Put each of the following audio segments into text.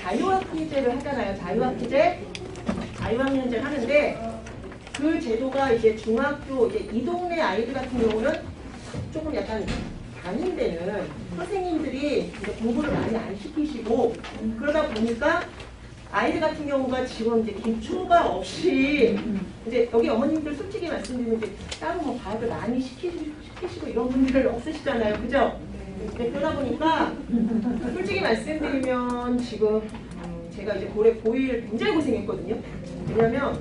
자유학기제를 하잖아요. 자유학년제를 하는데 그 제도가 이제 중학교 이제 이 동네 아이들 같은 경우는 조금 약간 담임되는 선생님들이 이제 공부를 많이 안 시키시고 그러다 보니까 아이들 같은 경우가 지금 이제 기초가 없이 이제 여기 어머님들 솔직히 말씀드리면 이제 따로 뭐 과학을 많이 시키시고 이런 분들 없으시잖아요. 그죠? 네, 그러다 보니까 솔직히 말씀드리면 지금 제가 이제 올해 고1 굉장히 고생했거든요. 왜냐면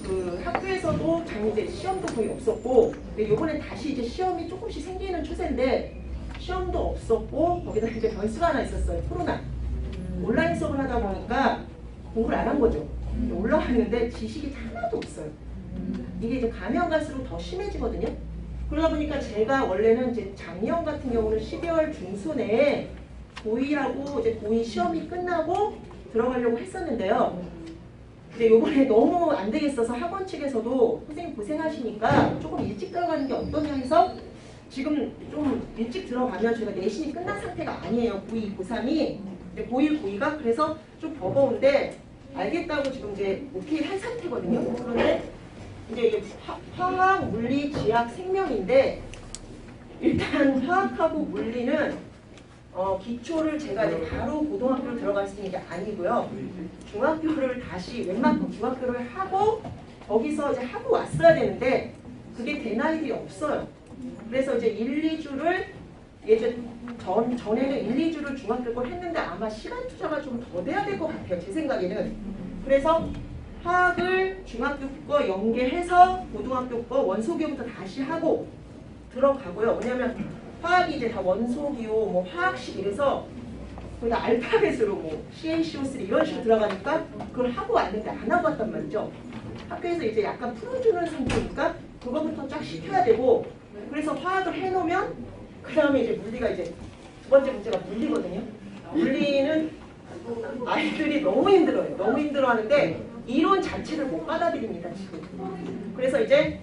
그 학교에서도 이제 시험도 거의 없었고 근데 요번에 다시 이제 시험이 조금씩 생기는 추세인데 시험도 없었고 거기다 이제 변수가 하나 있었어요. 코로나. 온라인 수업을 하다 보니까 공부를 안 한 거죠. 올라왔는데 지식이 하나도 없어요. 이게 이제 가면 갈수록 더 심해지거든요. 그러다 보니까 제가 원래는 이제 작년 같은 경우는 12월 중순에 고2하고 이제 고2 시험이 끝나고 들어가려고 했었는데요. 근데 요번에 너무 안 되겠어서 학원 측에서도 선생님 고생하시니까 조금 일찍 들어가는 게 어떠냐 해서 지금 좀 일찍 들어가면 저희가 내신이 끝난 상태가 아니에요. 고2, 고3이. 고1, 고2가 그래서 좀 버거운데 알겠다고 지금 이제 오케이 한 상태거든요. 그런데 이제 화학, 물리, 지학, 생명인데 일단 화학하고 물리는 기초를 제가 이제 바로 고등학교로 들어갈 수 있는 게 아니고요. 중학교를 다시 웬만큼 중학교를 하고 거기서 이제 하고 왔어야 되는데 그게 된 아이들이 없어요. 그래서 이제 1, 2주를 전에는 1, 2주를 중학교 걸 했는데 아마 시간 투자가 좀 더 돼야 될 것 같아요. 제 생각에는. 그래서 화학을 중학교 거 연계해서 고등학교 거 원소기호부터 다시 하고 들어가고요. 왜냐하면 화학이 이제 다 원소기호, 뭐 화학식 이래서 거의 다 알파벳으로 뭐 CaCO3 이런 식으로 들어가니까 그걸 하고 왔는데 안 하고 왔단 말이죠. 학교에서 이제 약간 풀어주는 상태니까 그거부터 쫙 시켜야 되고 그래서 화학을 해놓으면 그 다음에 이제 물리가 이제 두 번째 문제가 물리거든요. 물리는 아이들이 너무 힘들어요. 너무 힘들어하는데 이론 자체를 못 받아들입니다 지금. 그래서 이제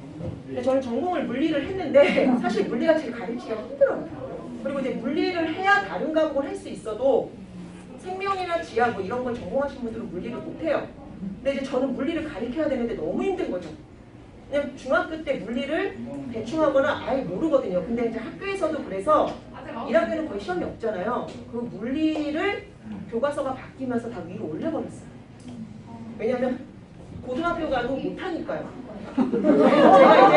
저는 전공을 물리를 했는데 사실 물리가 제일 가르치기가 힘들어요. 그리고 이제 물리를 해야 다른 과목을 할 수 있어도 생명이나 지학 뭐 이런 걸 전공하신 분들은 물리를 못해요. 근데 이제 저는 물리를 가르쳐야 되는데 너무 힘든 거죠. 그냥 중학교 때 물리를 대충 하거나 아예 모르거든요. 근데 이제 학교에서도 그래서 1학년은 거의 시험이 없잖아요. 그 물리를 교과서가 바뀌면서 다 위로 올려버렸어요. 왜냐면 고등학교 가도 못하니까요. 제가 이제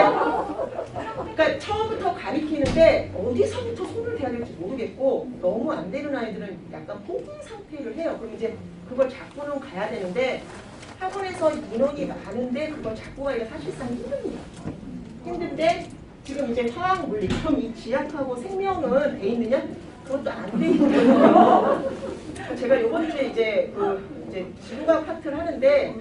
그러니까 처음부터 가리키는데 어디서부터 손을 대야 될지 모르겠고 너무 안 되는 아이들은 약간 포기 상태를 해요. 그럼 이제 그걸 잡고는 가야 되는데 학원에서 인원이 많은데 그걸 잡고 가기가 사실상 힘듭니다. 힘든데 지금 이제 화학 물리, 그럼 이 지학하고 생명은 돼 있느냐? 그것도 안 돼 있는 거예요. 제가 이번 주에 이제 이제 지구과학 파트를 하는데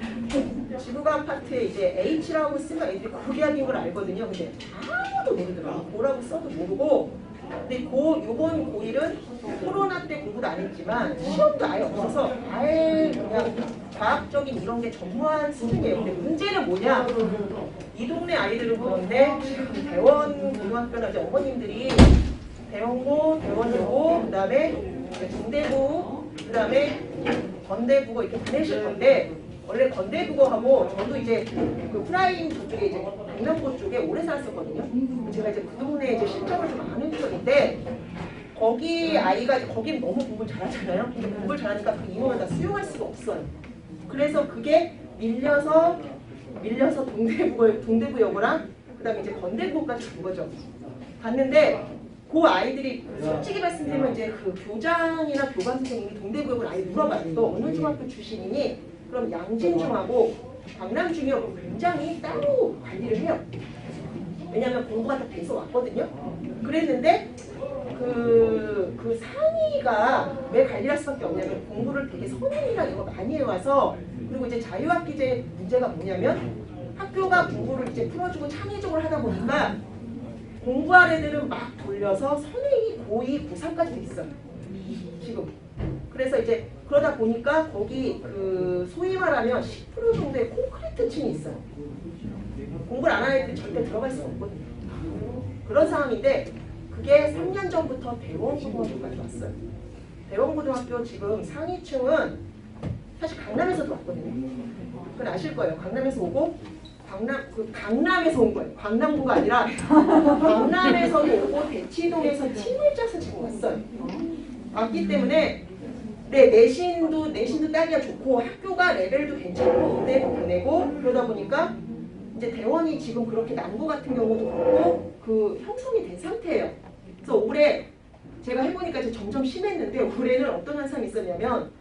지구과학 파트에 이제 H라고 쓰면 애들이 고리학인 걸 알거든요. 근데 아무도 모르더라고요. 뭐라고 써도 모르고. 근데 요번 고1은 코로나 때 공부도 안 했지만 시험도 아예 없어서 아예 그냥 과학적인 이런 게 전무한 수준이에요. 근데 문제는 뭐냐? 이 동네 아이들은 그런데 지금 대원 고등학교나 이제 어머님들이 대원고, 대원여고, 그 다음에 중대부, 그 다음에 건대국어 이렇게 보내실 건데 원래 건대국어하고 저도 이제 그 프라임 저쪽에 이제 강남고 쪽에 오래 살았었거든요. 제가 이제 그 동네 이제 실적을 좀 아는 쪽인데 거기 아이가 거긴 너무 공부를 잘하잖아요. 근데 공부를 잘하니까 그 인원을 다 수용할 수가 없어요. 그래서 그게 밀려서 동대구여고랑 그다음에 이제 건대국어까지 간 거죠. 갔는데 그 아이들이 솔직히 말씀드리면 이제 그 교장이나 교감 선생님이 동대구역을 아예 물어봐요. 너 어느 중학교 출신이니? 그럼 양진중하고 강남중이하고 굉장히 따로 관리를 해요. 왜냐하면 공부가 다 돼서 왔거든요. 그랬는데 그 상위가 왜 관리를 할 수밖에 없냐면 공부를 되게 선행이랑 이거 많이 해와서 그리고 이제 자유학기제 문제가 뭐냐면 학교가 공부를 이제 풀어주고 창의적으로 하다 보니까 공부할 애들은 막 돌려서 선행이 고2, 고3까지 돼 있어요. 지금. 그래서 이제 그러다 보니까 거기 그 소위 말하면 10% 정도의 콘크리트 층이 있어요. 공부를 안 하는 애들이 절대 들어갈 수가 없거든요. 그런 상황인데 그게 3년 전부터 대원고등학교까지 왔어요. 대원고등학교 지금 상위층은 사실 강남에서도 왔거든요. 그건 아실 거예요. 강남에서 오고 강남에서 온 거예요. 강남구가 아니라 강남에서도 오고 대치동에서 팀을 짜서 지금 왔어요. 왔기 때문에 네, 내신도 따기가 좋고 학교가 레벨도 괜찮고 의대도 보내고 그러다 보니까 이제 대원이 지금 그렇게 남부 같은 경우도 그렇고 그 형성이 된 상태예요. 그래서 올해 제가 해보니까 이제 점점 심했는데 올해는 어떤 현상이 있었냐면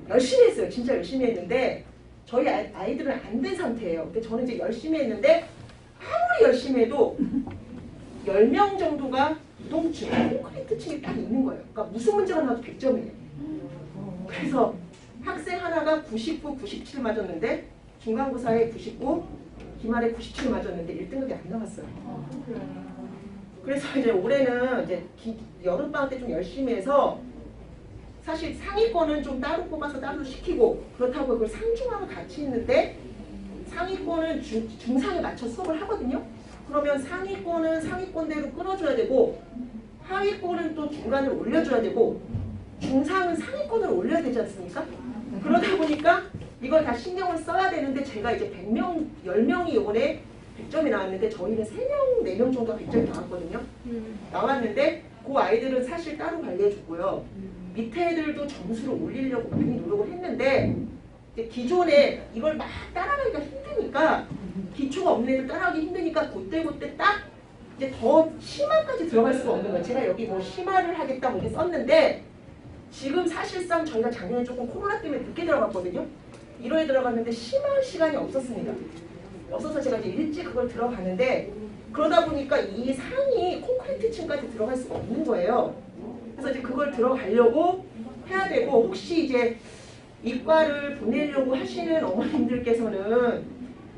열심히 했어요. 진짜 열심히 했는데 저희 아이들은 안 된 상태예요. 근데 저는 이제 열심히 했는데 아무리 열심히 해도 10명 정도가 우동층, 콘크리트층이 딱 있는 거예요. 그러니까 무슨 문제가 나와도 100점이에요. 그래서 학생 하나가 99, 97 맞았는데 중간고사에 99, 기말에 97 맞았는데 1등급이 안 나왔어요. 그래서 이제 올해는 이제 여름방학 때 좀 열심히 해서 사실 상위권은 좀 따로 뽑아서 따로 시키고 그렇다고 그걸 상중하고 같이 있는데 상위권은 중상에 맞춰 수업을 하거든요. 그러면 상위권은 상위권대로 끌어줘야 되고 하위권은 또 중간을 올려줘야 되고 중상은 상위권을 올려야 되지 않습니까? 그러다 보니까 이걸 다 신경을 써야 되는데 제가 이제 100명, 10명이 이번에 100점이 나왔는데 저희는 3명, 4명 정도가 100점이 나왔거든요. 나왔는데 그 아이들은 사실 따로 관리해주고요. 밑에 애들도 점수를 올리려고 많이 노력을 했는데 이제 기존에 이걸 막 따라가기가 힘드니까 기초가 없는 애들 따라가기 힘드니까 그때 딱 이제 더 심화까지 들어갈 수가 없는 거예요. 제가 여기 뭐 심화를 하겠다 뭐 이렇게 썼는데 지금 사실상 저희가 작년에 조금 코로나 때문에 늦게 들어갔거든요. 1월에 들어갔는데 심화할 시간이 없었습니다. 없어서 제가 이제 일찍 그걸 들어가는데 그러다 보니까 이 상이 콘크리트층까지 들어갈 수가 없는 거예요. 그래서 이제 그걸 들어가려고 해야 되고 혹시 이제 이과를 보내려고 하시는 어머님들께서는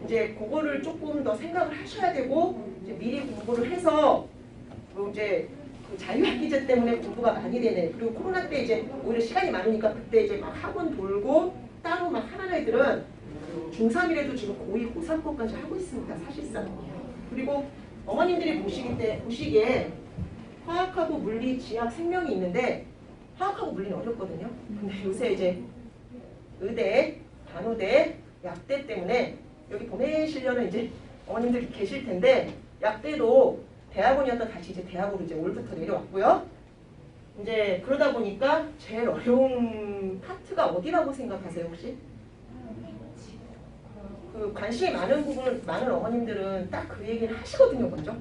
이제 그거를 조금 더 생각을 하셔야 되고 이제 미리 공부를 해서 이제 그 자유학기제 때문에 공부가 많이 되네. 그리고 코로나 때 이제 오히려 시간이 많으니까 그때 이제 막 학원 돌고 따로 막 하는 애들은 중3이라도 지금 고2, 고3거까지 하고 있습니다. 사실상. 그리고 어머님들이 보시기에 화학하고 물리, 지학, 생명이 있는데 화학하고 물리는 어렵거든요. 근데 요새 이제 의대, 간호대, 약대 때문에 여기 보내시려는 이제 어머님들 계실 텐데 약대도 대학원이었다 다시 이제 대학으로 이제 올부터 내려왔고요. 이제 그러다 보니까 제일 어려운 파트가 어디라고 생각하세요 혹시? 그 관심이 많은 부분을 많은 어머님들은 딱 그 얘기를 하시거든요, 먼저.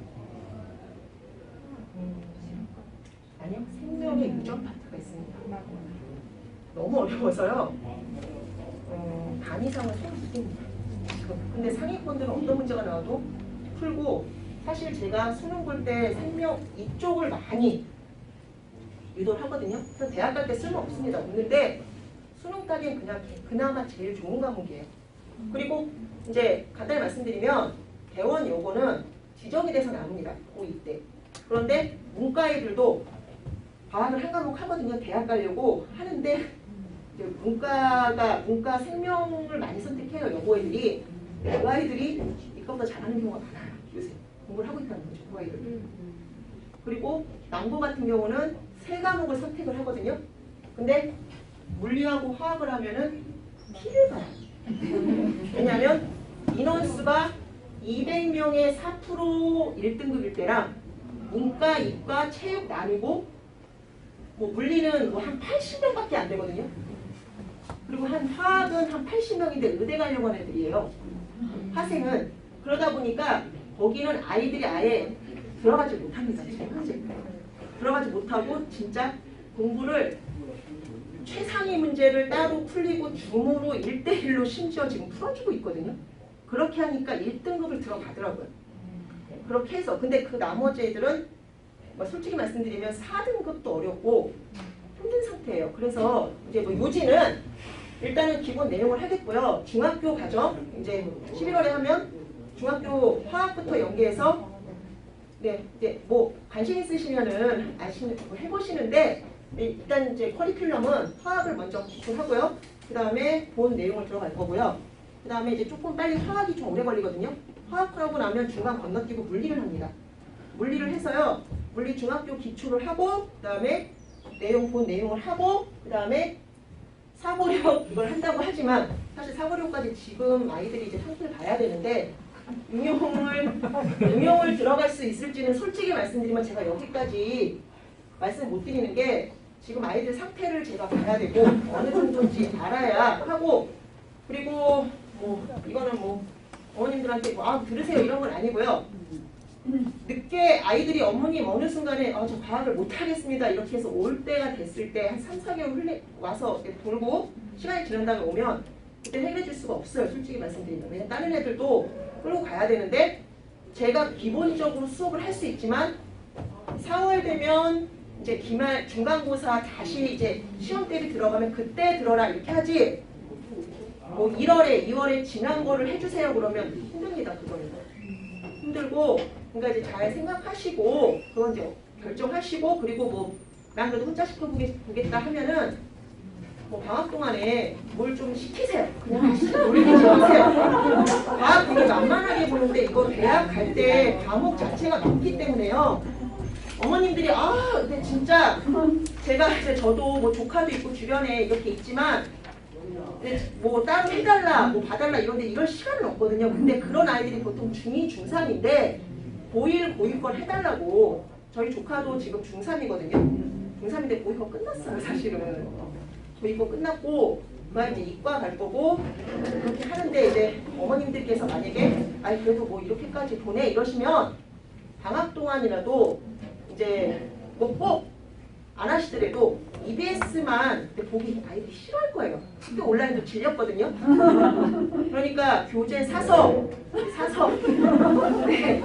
아니요, 생명의 유전 파트가 있습니다. 너무 어려워서요. 반 이상은 손을 씁니다. 근데 상위권들은 어떤 문제가 나와도 풀고 사실 제가 수능 볼 때 생명 이쪽을 많이 유도를 하거든요. 그래서 대학 갈 때 쓸모 없습니다. 없는데 수능 따기엔 그냥 그나마 제일 좋은 과목이에요. 그리고 이제 간단히 말씀드리면 대원 요거는 지정이 돼서 나옵니다. 고2 때. 그런데 문과애들도 과학을 한 과목 하거든요. 대학 가려고 하는데 문과 생명을 많이 선택해요. 여고애들이. 여아이들이 이거보다 잘하는 경우가 많아요. 요새 공부를 하고 있다는 거죠. 여아이들. 그리고 남고 같은 경우는 3과목을 선택을 하거든요. 근데 물리하고 화학을 하면은 T를 가요. 왜냐하면 인원수가 200명의 4% 1등급일 때랑 문과, 이과, 체육 나누고 뭐 물리는 뭐 한 80명밖에 안 되거든요. 그리고 화학은 한 80명인데 의대 가려고 하는 애들이에요. 화생은. 그러다 보니까 거기는 아이들이 아예 들어가지 못합니다. 들어가지 못하고 진짜 공부를 최상위 문제를 따로 풀리고 줌으로 1대1로 심지어 지금 풀어주고 있거든요. 그렇게 하니까 1등급을 들어가더라고요. 그렇게 해서 근데 그 나머지 애들은 뭐 솔직히 말씀드리면 4등급도 어렵고 힘든 상태예요. 그래서 이제 뭐 요지는 일단은 기본 내용을 하겠고요. 중학교 과정 이제 11월에 하면 중학교 화학부터 연계해서 네 이제 뭐 관심 있으시면은 해보시는데 일단 이제 커리큘럼은 화학을 먼저 기초하고요. 그 다음에 본 내용을 들어갈 거고요. 그 다음에 이제 조금 빨리 화학이 좀 오래 걸리거든요. 화학하고 나면 중간 건너뛰고 물리를 합니다. 물리를 해서요. 물리 중학교 기초를 하고 그 다음에 본 내용을 하고 그 다음에 사고력 이걸 한다고 하지만 사실 사고력까지 지금 아이들이 이제 상태를 봐야 되는데 응용을 들어갈 수 있을지는 솔직히 말씀드리면 제가 여기까지 말씀 못 드리는 게 지금 아이들 상태를 제가 봐야 되고 어느 정도인지 알아야 하고 그리고 뭐 이거는 뭐 어머님들한테 뭐 들으세요 이런 건 아니고요. 늦게 아이들이 어머님 어느 순간에 저 과학을 못 하겠습니다 이렇게 해서 올 때가 됐을 때 한 3, 4개월 와서 돌고 시간이 지난 다음에 오면 그때 해결해 줄 수가 없어요. 솔직히 말씀드리면. 왜냐면 다른 애들도 끌고 가야 되는데 제가 기본적으로 수업을 할 수 있지만 4월 되면 이제 기말 중간고사 다시 이제 시험 대비 들어가면 그때 들어라 이렇게 하지 뭐 1월에 2월에 지난 거를 해주세요 그러면 힘듭니다. 그거는 힘들고 그러니까 이제 잘 생각하시고 그건 이제 결정하시고 그리고 뭐 난 그래도 혼자 시켜보겠다 하면은 뭐 방학 동안에 뭘 좀 시키세요. 그냥 놀리지 마세요. 과학 되게 만만하게 보는데 이거 대학 갈 때 과목 자체가 많기 때문에요. 어머님들이 근데 진짜 제가 이제 저도 뭐 조카도 있고 주변에 이렇게 있지만 뭐 따로 해달라 뭐 봐달라 이런데 이럴 시간은 없거든요. 근데 그런 아이들이 보통 중2, 중3인데 고1, 고2걸 해달라고 저희 조카도 지금 중3이거든요. 중3인데 고2거 끝났어요 사실은. 고2거 끝났고 그만 이제 이과 갈 거고 그렇게 하는데 이제 어머님들께서 만약에 그래도 뭐 이렇게까지 보내 이러시면 방학 동안이라도 이제 뭐 꼭 안 하시더라도 EBS만 보기 아이들이 싫어할 거예요. 학교 온라인도 질렸거든요. 그러니까 교재 사서 네.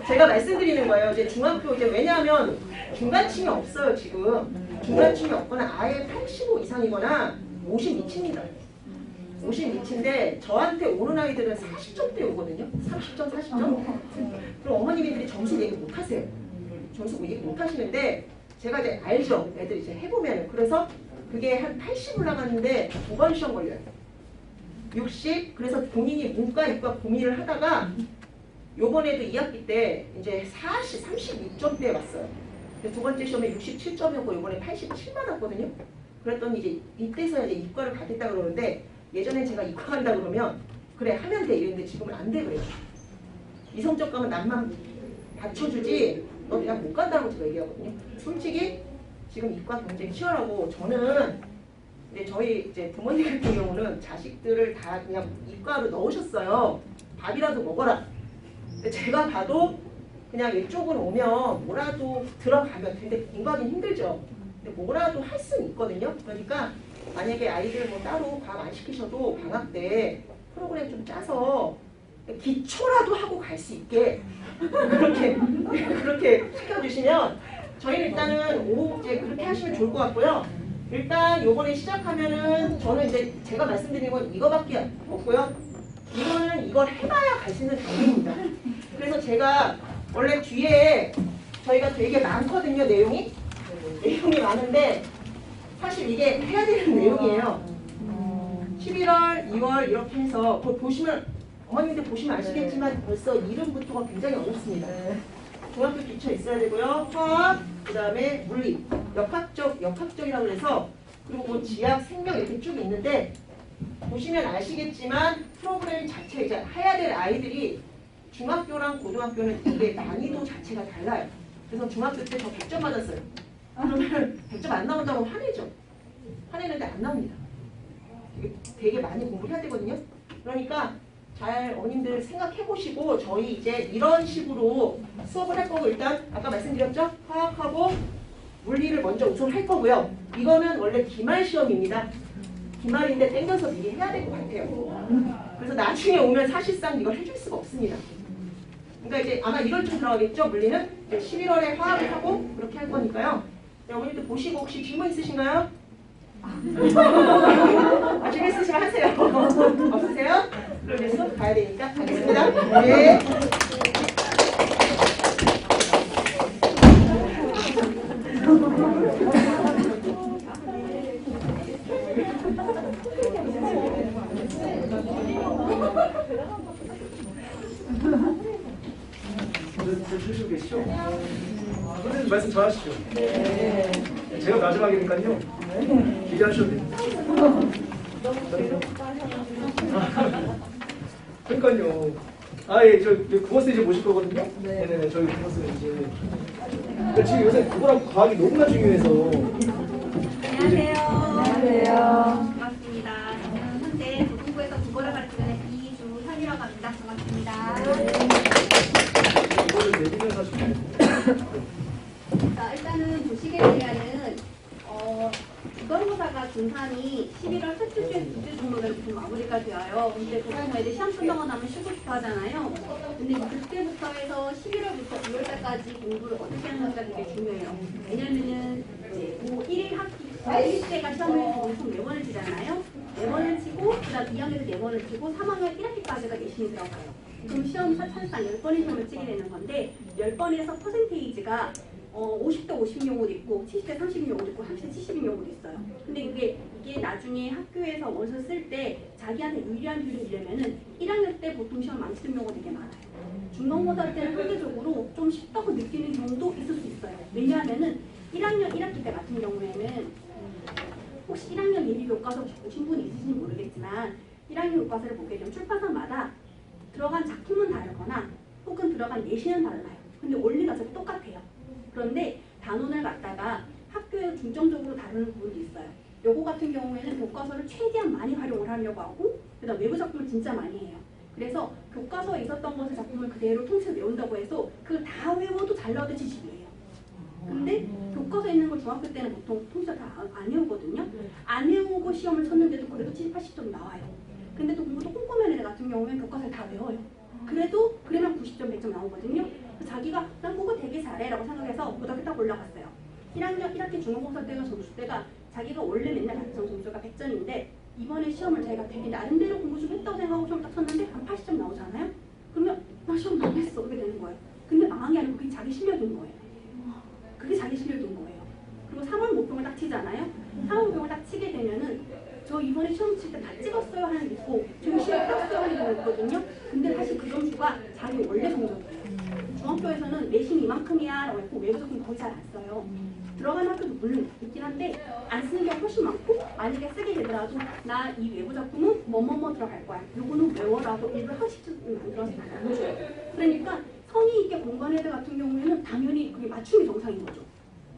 제가 말씀드리는 거예요. 이제 중학교 이제 왜냐하면 중간층이 없어요 지금. 중간층이 없거나 아예 85 이상이거나 50 미칩니다. 50 미친데 저한테 오는 아이들은 40점대 오거든요. 30점, 40점. 그럼 어머님들이 점수 얘기 못 하세요. 점수 얘기 못 하시는데 제가 이제 알죠. 애들 이제 해보면은. 그래서 그게 한 80 올라갔는데 2번 시험 걸려요. 60. 그래서 본인이 문과, 이과 고민을 하다가 요번에도 2학기 때 이제 36점대에 왔어요. 두 번째 시험에 67점이었고 요번에 87 받았거든요. 그랬더니 이제 이때서 이제 이과를 가겠다 그러는데 예전에 제가 이과 간다 그러면 그래 하면 돼 이랬는데 지금은 안 돼 그래요. 이 성적 가면 남만 받쳐주지 너 그냥 못 간다고 제가 얘기하거든요. 솔직히 지금 이과 경쟁이 치열하고 저는 이제 저희 이제 부모님 같은 경우는 자식들을 다 그냥 이과로 넣으셨어요. 밥이라도 먹어라. 근데 제가 봐도 그냥 이쪽으로 오면 뭐라도 들어가면 근데 공부하기 힘들죠. 근데 뭐라도 할 수는 있거든요. 그러니까 만약에 아이들 뭐 따로 밥 안 시키셔도 방학 때 프로그램 좀 짜서 기초라도 하고 갈 수 있게 그렇게 시켜주시면 저희는 일단은 이제 그렇게 하시면 좋을 것 같고요. 일단 요번에 시작하면은 저는 이제 제가 말씀드린 건 이거밖에 없고요. 이거는 이걸 해봐야 갈 수 있는 단계입니다. 그래서 제가 원래 뒤에 저희가 되게 많거든요. 내용이 많은데 사실 이게 해야 되는 내용이에요. 11월, 2월 이렇게 해서 그거 보시면 어머님들 보시면 아시겠지만 벌써 이름부터가 굉장히 어렵습니다. 중학교 기초 있어야 되고요. 화학, 그 다음에 물리, 역학적이라고 해서 그리고 뭐 지학, 생명 이렇게 쭉 있는데 보시면 아시겠지만 프로그램 자체 이제 해야 될 아이들이 중학교랑 고등학교는 이게 난이도 자체가 달라요. 그래서 중학교 때 저 100점 받았어요. 그러면 100점 안 나온다고 화내죠. 화내는데 안 나옵니다. 되게 많이 공부해야 되거든요. 그러니까 잘 어머님들 생각해보시고 저희 이제 이런 식으로 수업을 할 거고 일단 아까 말씀드렸죠? 화학하고 물리를 먼저 우선 할 거고요. 이거는 원래 기말 시험입니다. 기말인데 땡겨서 미리 해야 될 것 같아요. 그래서 나중에 오면 사실상 이걸 해줄 수가 없습니다. 그러니까 이제 아마 1월쯤 들어가겠죠? 물리는 이제 11월에 화학을 하고 그렇게 할 거니까요. 네, 어머님들 보시고 혹시 질문 있으신가요? 질문 있으시면 하세요. 없으세요? 그럼 이제 수업 가야 되니까 가겠습니다. 네. 주시고 계시죠? 선생님 말씀 잘하시죠? 제가 마지막이니까요. 기대하셔도 됩니다. 그러니까요. 예, 저 국어스 이제 모실 거거든요. 네네네, 저희 국어스 이제. 그러니까 지금 요새 국어랑 과학이 너무나 중요해서. 안녕하세요. 안녕하세요. 반갑습니다. 저는 현재 고등부에서 국어를 가르치는 이주현이라고 합니다. 반갑습니다. 이거를 내리면서 하시면 자, 일단은 조식에 대한은 국어고사가 중3이 11월 첫째 주에 두째 정도면 보통 마무리가 되어요. 근데 보통 애들 시험 끝나고 나면 쉬고 싶어 하잖아요. 근데 그때부터 해서 11월부터 9월달까지 공부를 어떻게 하는지가 되게 중요해요. 왜냐면은 이제 고 1일 학기 1때가 시험을 총 4번을 치잖아요. 4번을 치고 그다음 2학년에서 4번을 치고 3학년 1학기까지가 내신이 들어가요. 그럼 시험 사실상 10번의 시험을 치게 되는 건데 10번에서 퍼센테이지가 50대 50인 경우도 있고 70대 30인 경우도 있고 30대 70인 경우도 있어요. 근데 이게 나중에 학교에서 원서 쓸 때 자기한테 유리한 비율을 내려면은 1학년 때 보통 시험 안 치는 경우가 되게 많아요. 중간고사 때는 상대적으로 좀 쉽다고 느끼는 경우도 있을 수 있어요. 왜냐하면은 1학년 1학기 때 같은 경우에는 혹시 1학년 예비 교과서 보신 분이 있으신지 모르겠지만 1학년 교과서를 보게 되면 출판사마다 들어간 작품은 다르거나 혹은 들어간 예시는 달라요. 근데 원리가 어차피 똑같아요. 그런데 단원을 갖다가 학교에서 중점적으로 다루는 부분도 있어요. 요거 같은 경우에는 교과서를 최대한 많이 활용을 하려고 하고 그다음 외부 작품을 진짜 많이 해요. 그래서 교과서에 있었던 것을 작품을 그대로 통째로 외운다고 해서 그걸 다 외워도 잘 나오는 지식이에요. 근데 교과서에 있는 걸 중학교 때는 보통 통째로 다 안 외우거든요. 안 외우고 시험을 쳤는데도 그래도 70, 80점 나와요. 근데 또 공부도 꼼꼼한 애들 같은 경우에는 교과서를 다 외워요. 그래도 그러면 90점, 100점 나오거든요. 자기가 난 그거 되게 잘해 라고 생각해서 고등학교 딱 올라갔어요. 1학년 1학기 중간고사 때가 점수대가 자기가 원래 맨날 갔던 점수가 100점인데 이번에 시험을 자기가 되게 나름대로 공부 좀 했다고 생각하고 시험 딱 쳤는데 한 80점 나오잖아요. 그러면 나 시험 망했어 이렇게 되는 거예요. 근데 망한 게 아니고 그게 자기 실력인 거예요. 그게 자기 실력인 거예요. 그리고 3월 목표를 딱 치잖아요. 3월 목표를 딱 치게 되면은 저 이번에 시험 칠 때 다 찍었어요 하는 게 있고 저 시험 떴어요 하는 게 있거든요. 근데 사실 그 점수가 자기 원래 성적이에요. 중학교에서는 내신 이만큼이야 라고 했고 외부 작품 거의 잘 안 써요. 들어가는 학교도 물론 있긴 한데 안 쓰는 경우가 훨씬 많고 만약에 쓰게 되더라도 나 이 외부 작품은 뭐뭐뭐 들어갈 거야. 요거는 외워라고 일부러 학식적으로 만들어서 안 줘요. 그러니까 성의 있게 공부하는 애들 같은 경우에는 당연히 그게 맞춤이 정상인 거죠.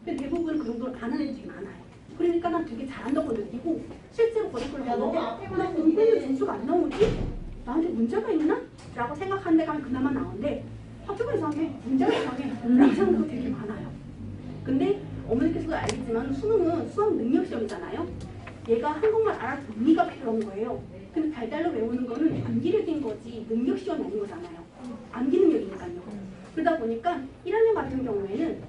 근데 대부분 그 정도를 안 하는 애들이 많아요. 그러니까 난 되게 잘한다고 느끼고 실제로 고등학교를 갔는데 나 공부에는 점수가 안 나오지? 나한테 문제가 있나? 라고 생각한 데 가면 그나마 나오는데 학교가 이상해, 문제가 이상해 라고 생각하는 거 되게 많아요. 근데 어머니께서도 알겠지만 수능은 수학 능력 시험이잖아요. 얘가 한국말 알아듣기가 필요한 거예요. 근데 달달로 외우는 거는 암기 lực 인 거지 능력 시험이 아닌 거잖아요. 암기 능력이니까요. 그러다 보니까 1학년 같은 경우에는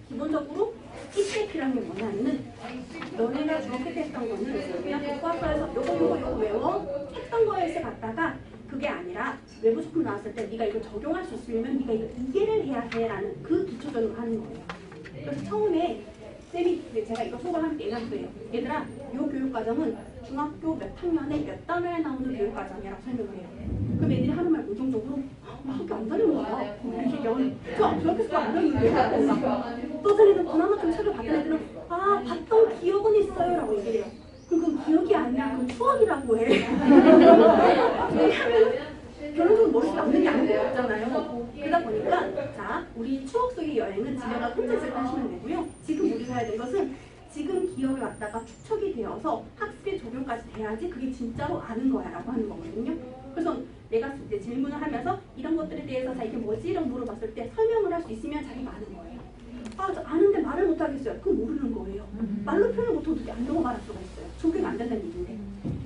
기본적으로 이때 필요한 게 뭐냐면은 너네가 중학교 때 했던 거는 그냥 교과서에서 요거 외워 했던 거에서 갔다가 그게 아니라 외부 작품 나왔을 때 네가 이거 적용할 수 있으려면 네가 이거 이해를 해야 해라는 그 기초적으로 하는 거예요. 그래서 처음에 쌤이 제가 이거 수업을 하면 얘기했어요. 얘들아, 이 교육과정은 중학교 몇 학년에 몇 단원에 나오는 교육과정이라고 설명을 해요. 그럼 애들이 하는 말 공통적으로 나 학교 안 다니는 거야. 이렇게 얘기하면 저 중학교 안 다니는데 또 전에는 그나마 좀 책을 봤던 애들은 아 봤던 기억은 있어요 라고 얘기를 해요. 그건 기억이 아니야. 그건 추억이라고 해. 왜냐하면 결론적으로 머릿속에 남는 게 아무것도 없잖아요. 그러다 보니까 자 우리 추억 속의 여행은 집에가 혼자 있을 때 하시면 되고요. 지금 우리가 해야 될 것은 지금 기억이 왔다가 축적이 되어서 학습에 적용까지 돼야지 그게 진짜로 아는 거야 라고 하는 거거든요. 그래서 내가 이제 질문을 하면서 이런 것들에 대해서 자 이게 뭐지? 이런 물어봤을 때 설명을 할 수 있으면 자기가 아는 거예요. 아, 저 아는데 말을 못 하겠어요. 그건 모르는 거예요. 말로 표현을 못해도 안 되고 말할 수가 있어요. 적용이 안 된다는 얘기인데.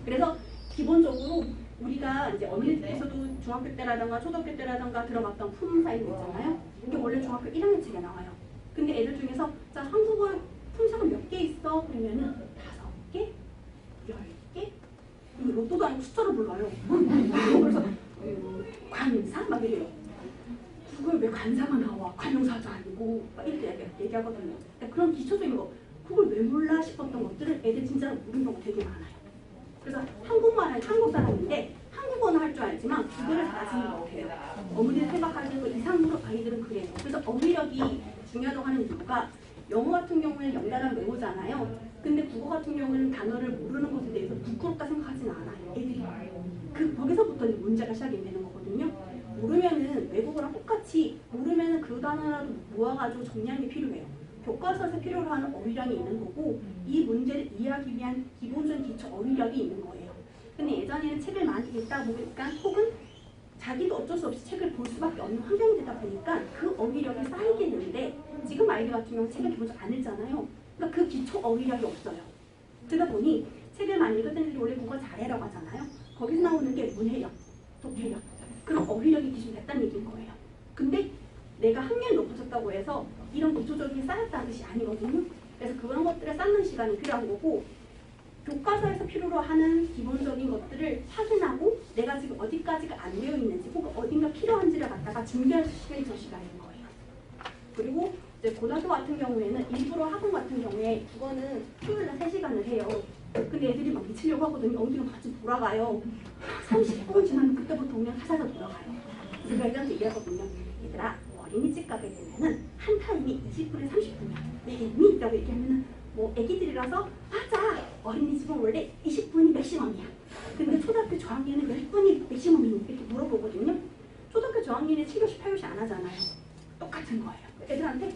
그래서 기본적으로 우리가 이제 어린이집에서도 중학교 때라든가 초등학교 때라든가 들어갔던 품사인 거 있잖아요. 이게 원래 중학교 1학년 책에 나와요. 근데 애들 중에서 자 한국어 품사가 몇 개 있어? 그러면은 5개? 10개? 로또도 아니고 숫자로 불러요. 그래서 관사? 막 이래요. 그걸 왜 관사가 나와? 관용사도 아니고 막 이렇게 얘기하거든요. 그러니까 그런 기초적인 거 그걸 왜 몰라 싶었던 것들을 애들 진짜로 모르는 경우가 되게 많아요. 그래서 한국말은 한국 사람인데 한국어는 할 줄 알지만 국어를 잘하시는 것 같아요. 어머니들 생각하시는 거 이상으로 아이들은 그래요. 그래서 어휘력이 중요하다고 하는 이유가 영어 같은 경우에는 연달아 외우잖아요. 근데 국어 같은 경우는 단어를 모르는 것에 대해서 부끄럽다 생각하지는 않아요. 애들이. 거기서부터 이제 문제가 시작이 되는 거거든요. 모르면은 외국어랑 똑같이 모르면은 그 단어라도 모아가지고 정리하는 게 필요해요. 교과서에서 필요로 하는 어휘량이 있는 거고 이 문제를 이해하기 위한 기본적인 기초 어휘력이 있는 거예요. 근데 예전에는 책을 많이 읽다 보니까 혹은 자기도 어쩔 수 없이 책을 볼 수밖에 없는 환경이 되다 보니까 그 어휘력이 쌓이겠는데 지금 아이들 같은 경우는 책을 기본적으로 안 읽잖아요. 그러니까 그 기초 어휘력이 없어요. 그러다 보니 책을 많이 읽을 때는 원래 국어 잘해라고 하잖아요. 거기서 나오는 게 문해력, 독해력 그런 어휘력이 기준이 됐다는 얘기인 거예요. 근데 내가 학년이 높아졌다고 해서 이런 기초적인 게 쌓였다는 뜻이 아니거든요. 그래서 그런 것들을 쌓는 시간이 필요한 거고 교과서에서 필요로 하는 기본적인 것들을 확인하고 내가 지금 어디까지가 안 되어 있는지 혹은 어딘가 필요한지를 갖다가 준비할 시간이 저 시간인 거예요. 그리고 이제 고등학교 같은 경우에는 일부러 학원 같은 경우에 그거는 토요일날 3시간을 해요. 근데 애들이 막 미치려고 하거든요. 엉덩이가 같이 돌아가요. 30분 지나면 그때부터 그냥 사사가 돌아가요. 그래서 제가 애들한테 얘기하거든요. 얘들아 어린이집 가게 되면은 한 타임이 20분에 30분이야. 내 의미 있다고 얘기하면은 뭐 애기들이라서 맞아 어린이집은 원래 20분이 맥시멈이야. 근데 초등학교 저학년은 몇 분이 맥시멈이니 이렇게 물어보거든요. 초등학교 저학년이 7교시 8교시 안 하잖아요. 똑같은 거예요. 애들한테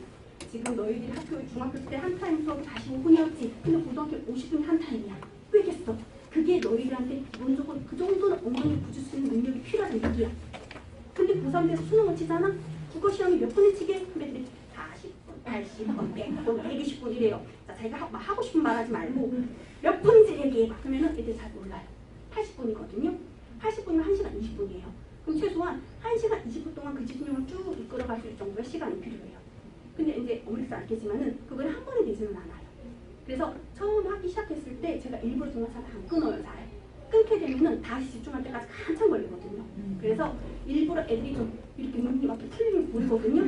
지금 너희들이 중학교 때 한 타임 수업이 45분이었지. 근데 고등학교 50분이 한 타임이야. 왜겠어? 그게 너희들한테 기본적으로 그 정도는 엉덩이 부줄 수 있는 능력이 필요하다는 얘기야. 근데 고3 돼서 수능을 치잖아? 국어 시험이 몇 분에 치게? 근데 40분, 80분, 100분, 120분이래요. 자, 자기가 막 하고 싶은 말 하지 말고 몇 분인지 얘기해봐. 그러면은 애들 잘 몰라요. 80분이거든요. 80분이면 1시간 20분이에요. 그럼 최소한 1시간 20분 동안 그 집중력을 쭉 이끌어갈 수 있을 정도의 시간이 필요해요. 근데 이제 어머니도 알겠지만은 그걸 한 번에 되지는 않아요. 그래서 처음 하기 시작했을 때 제가 일부러 정말 잘 안 끊어요. 잘. 끊게 되면은 다시 집중할 때까지 한참 걸리거든요. 그래서 일부러 애들이 좀 이렇게 눈이 막 풀리게 보이거든요.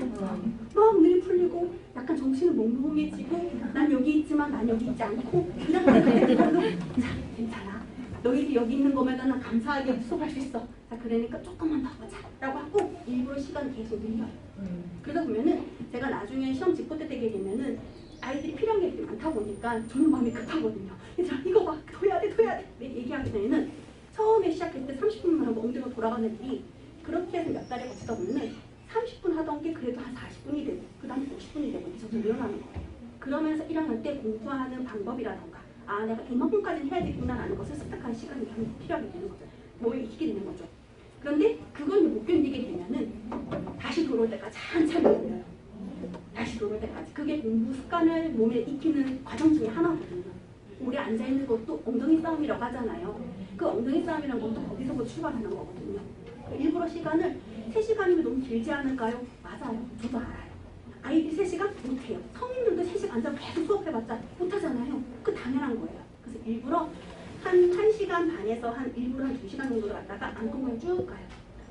막 눈이 풀리고 약간 정신은 몽롱해지고 난 여기 있지만 난 여기 있지 않고 이런 애들도 자 괜찮아. 너희들이 여기 있는 것만은 난 감사하게 수업할 수 있어. 자 그러니까 조금만 더 보자 라고 하고 일부러 시간을 계속 늘려요. 그러다 보면은 제가 나중에 시험 직후 때 되게 되면은 아이들이 필요한 게 많다 보니까 저는 마음이 급하거든요. 얘들아 이거 막 더 해야 돼 얘기하기 전에는 처음에 시작했을 때 30분만 하고 엉덩이가 돌아가는 일이 그렇게 해서 몇 달에 거치다 보면은 30분 하던 게 그래도 한 40분이 되고 그 다음에 50분이 되고 점점 늘어나는 거예요. 그러면서 1학년 때 공부하는 방법이라던가 아 내가 이만큼까지는 해야 되겠구나라는 것을 습득하는 시간이 필요하게 되는 거죠. 뭐에 익히게 되는 거죠. 그런데 그걸 못 견디게 되면은 다시 돌아올 때까지 한참 걸려요. 다시 돌아올 때까지. 그게 공부 습관을 몸에 익히는 과정 중에 하나거든요. 우리 앉아있는 것도 엉덩이 싸움이라고 하잖아요. 그 엉덩이 싸움이라는 것도 거기서부터 출발하는 거거든요. 일부러 시간을 3시간이면 너무 길지 않을까요? 맞아요. 저도 알아요. 아이들이 3시간? 못해요. 성인들도 3시간 앉아서 계속 수업해봤자 못하잖아요. 그 당연한 거예요. 그래서 일부러 한 1시간 반에서 일부러 한 2시간 정도를 갖다가 안건을 쭉 가요.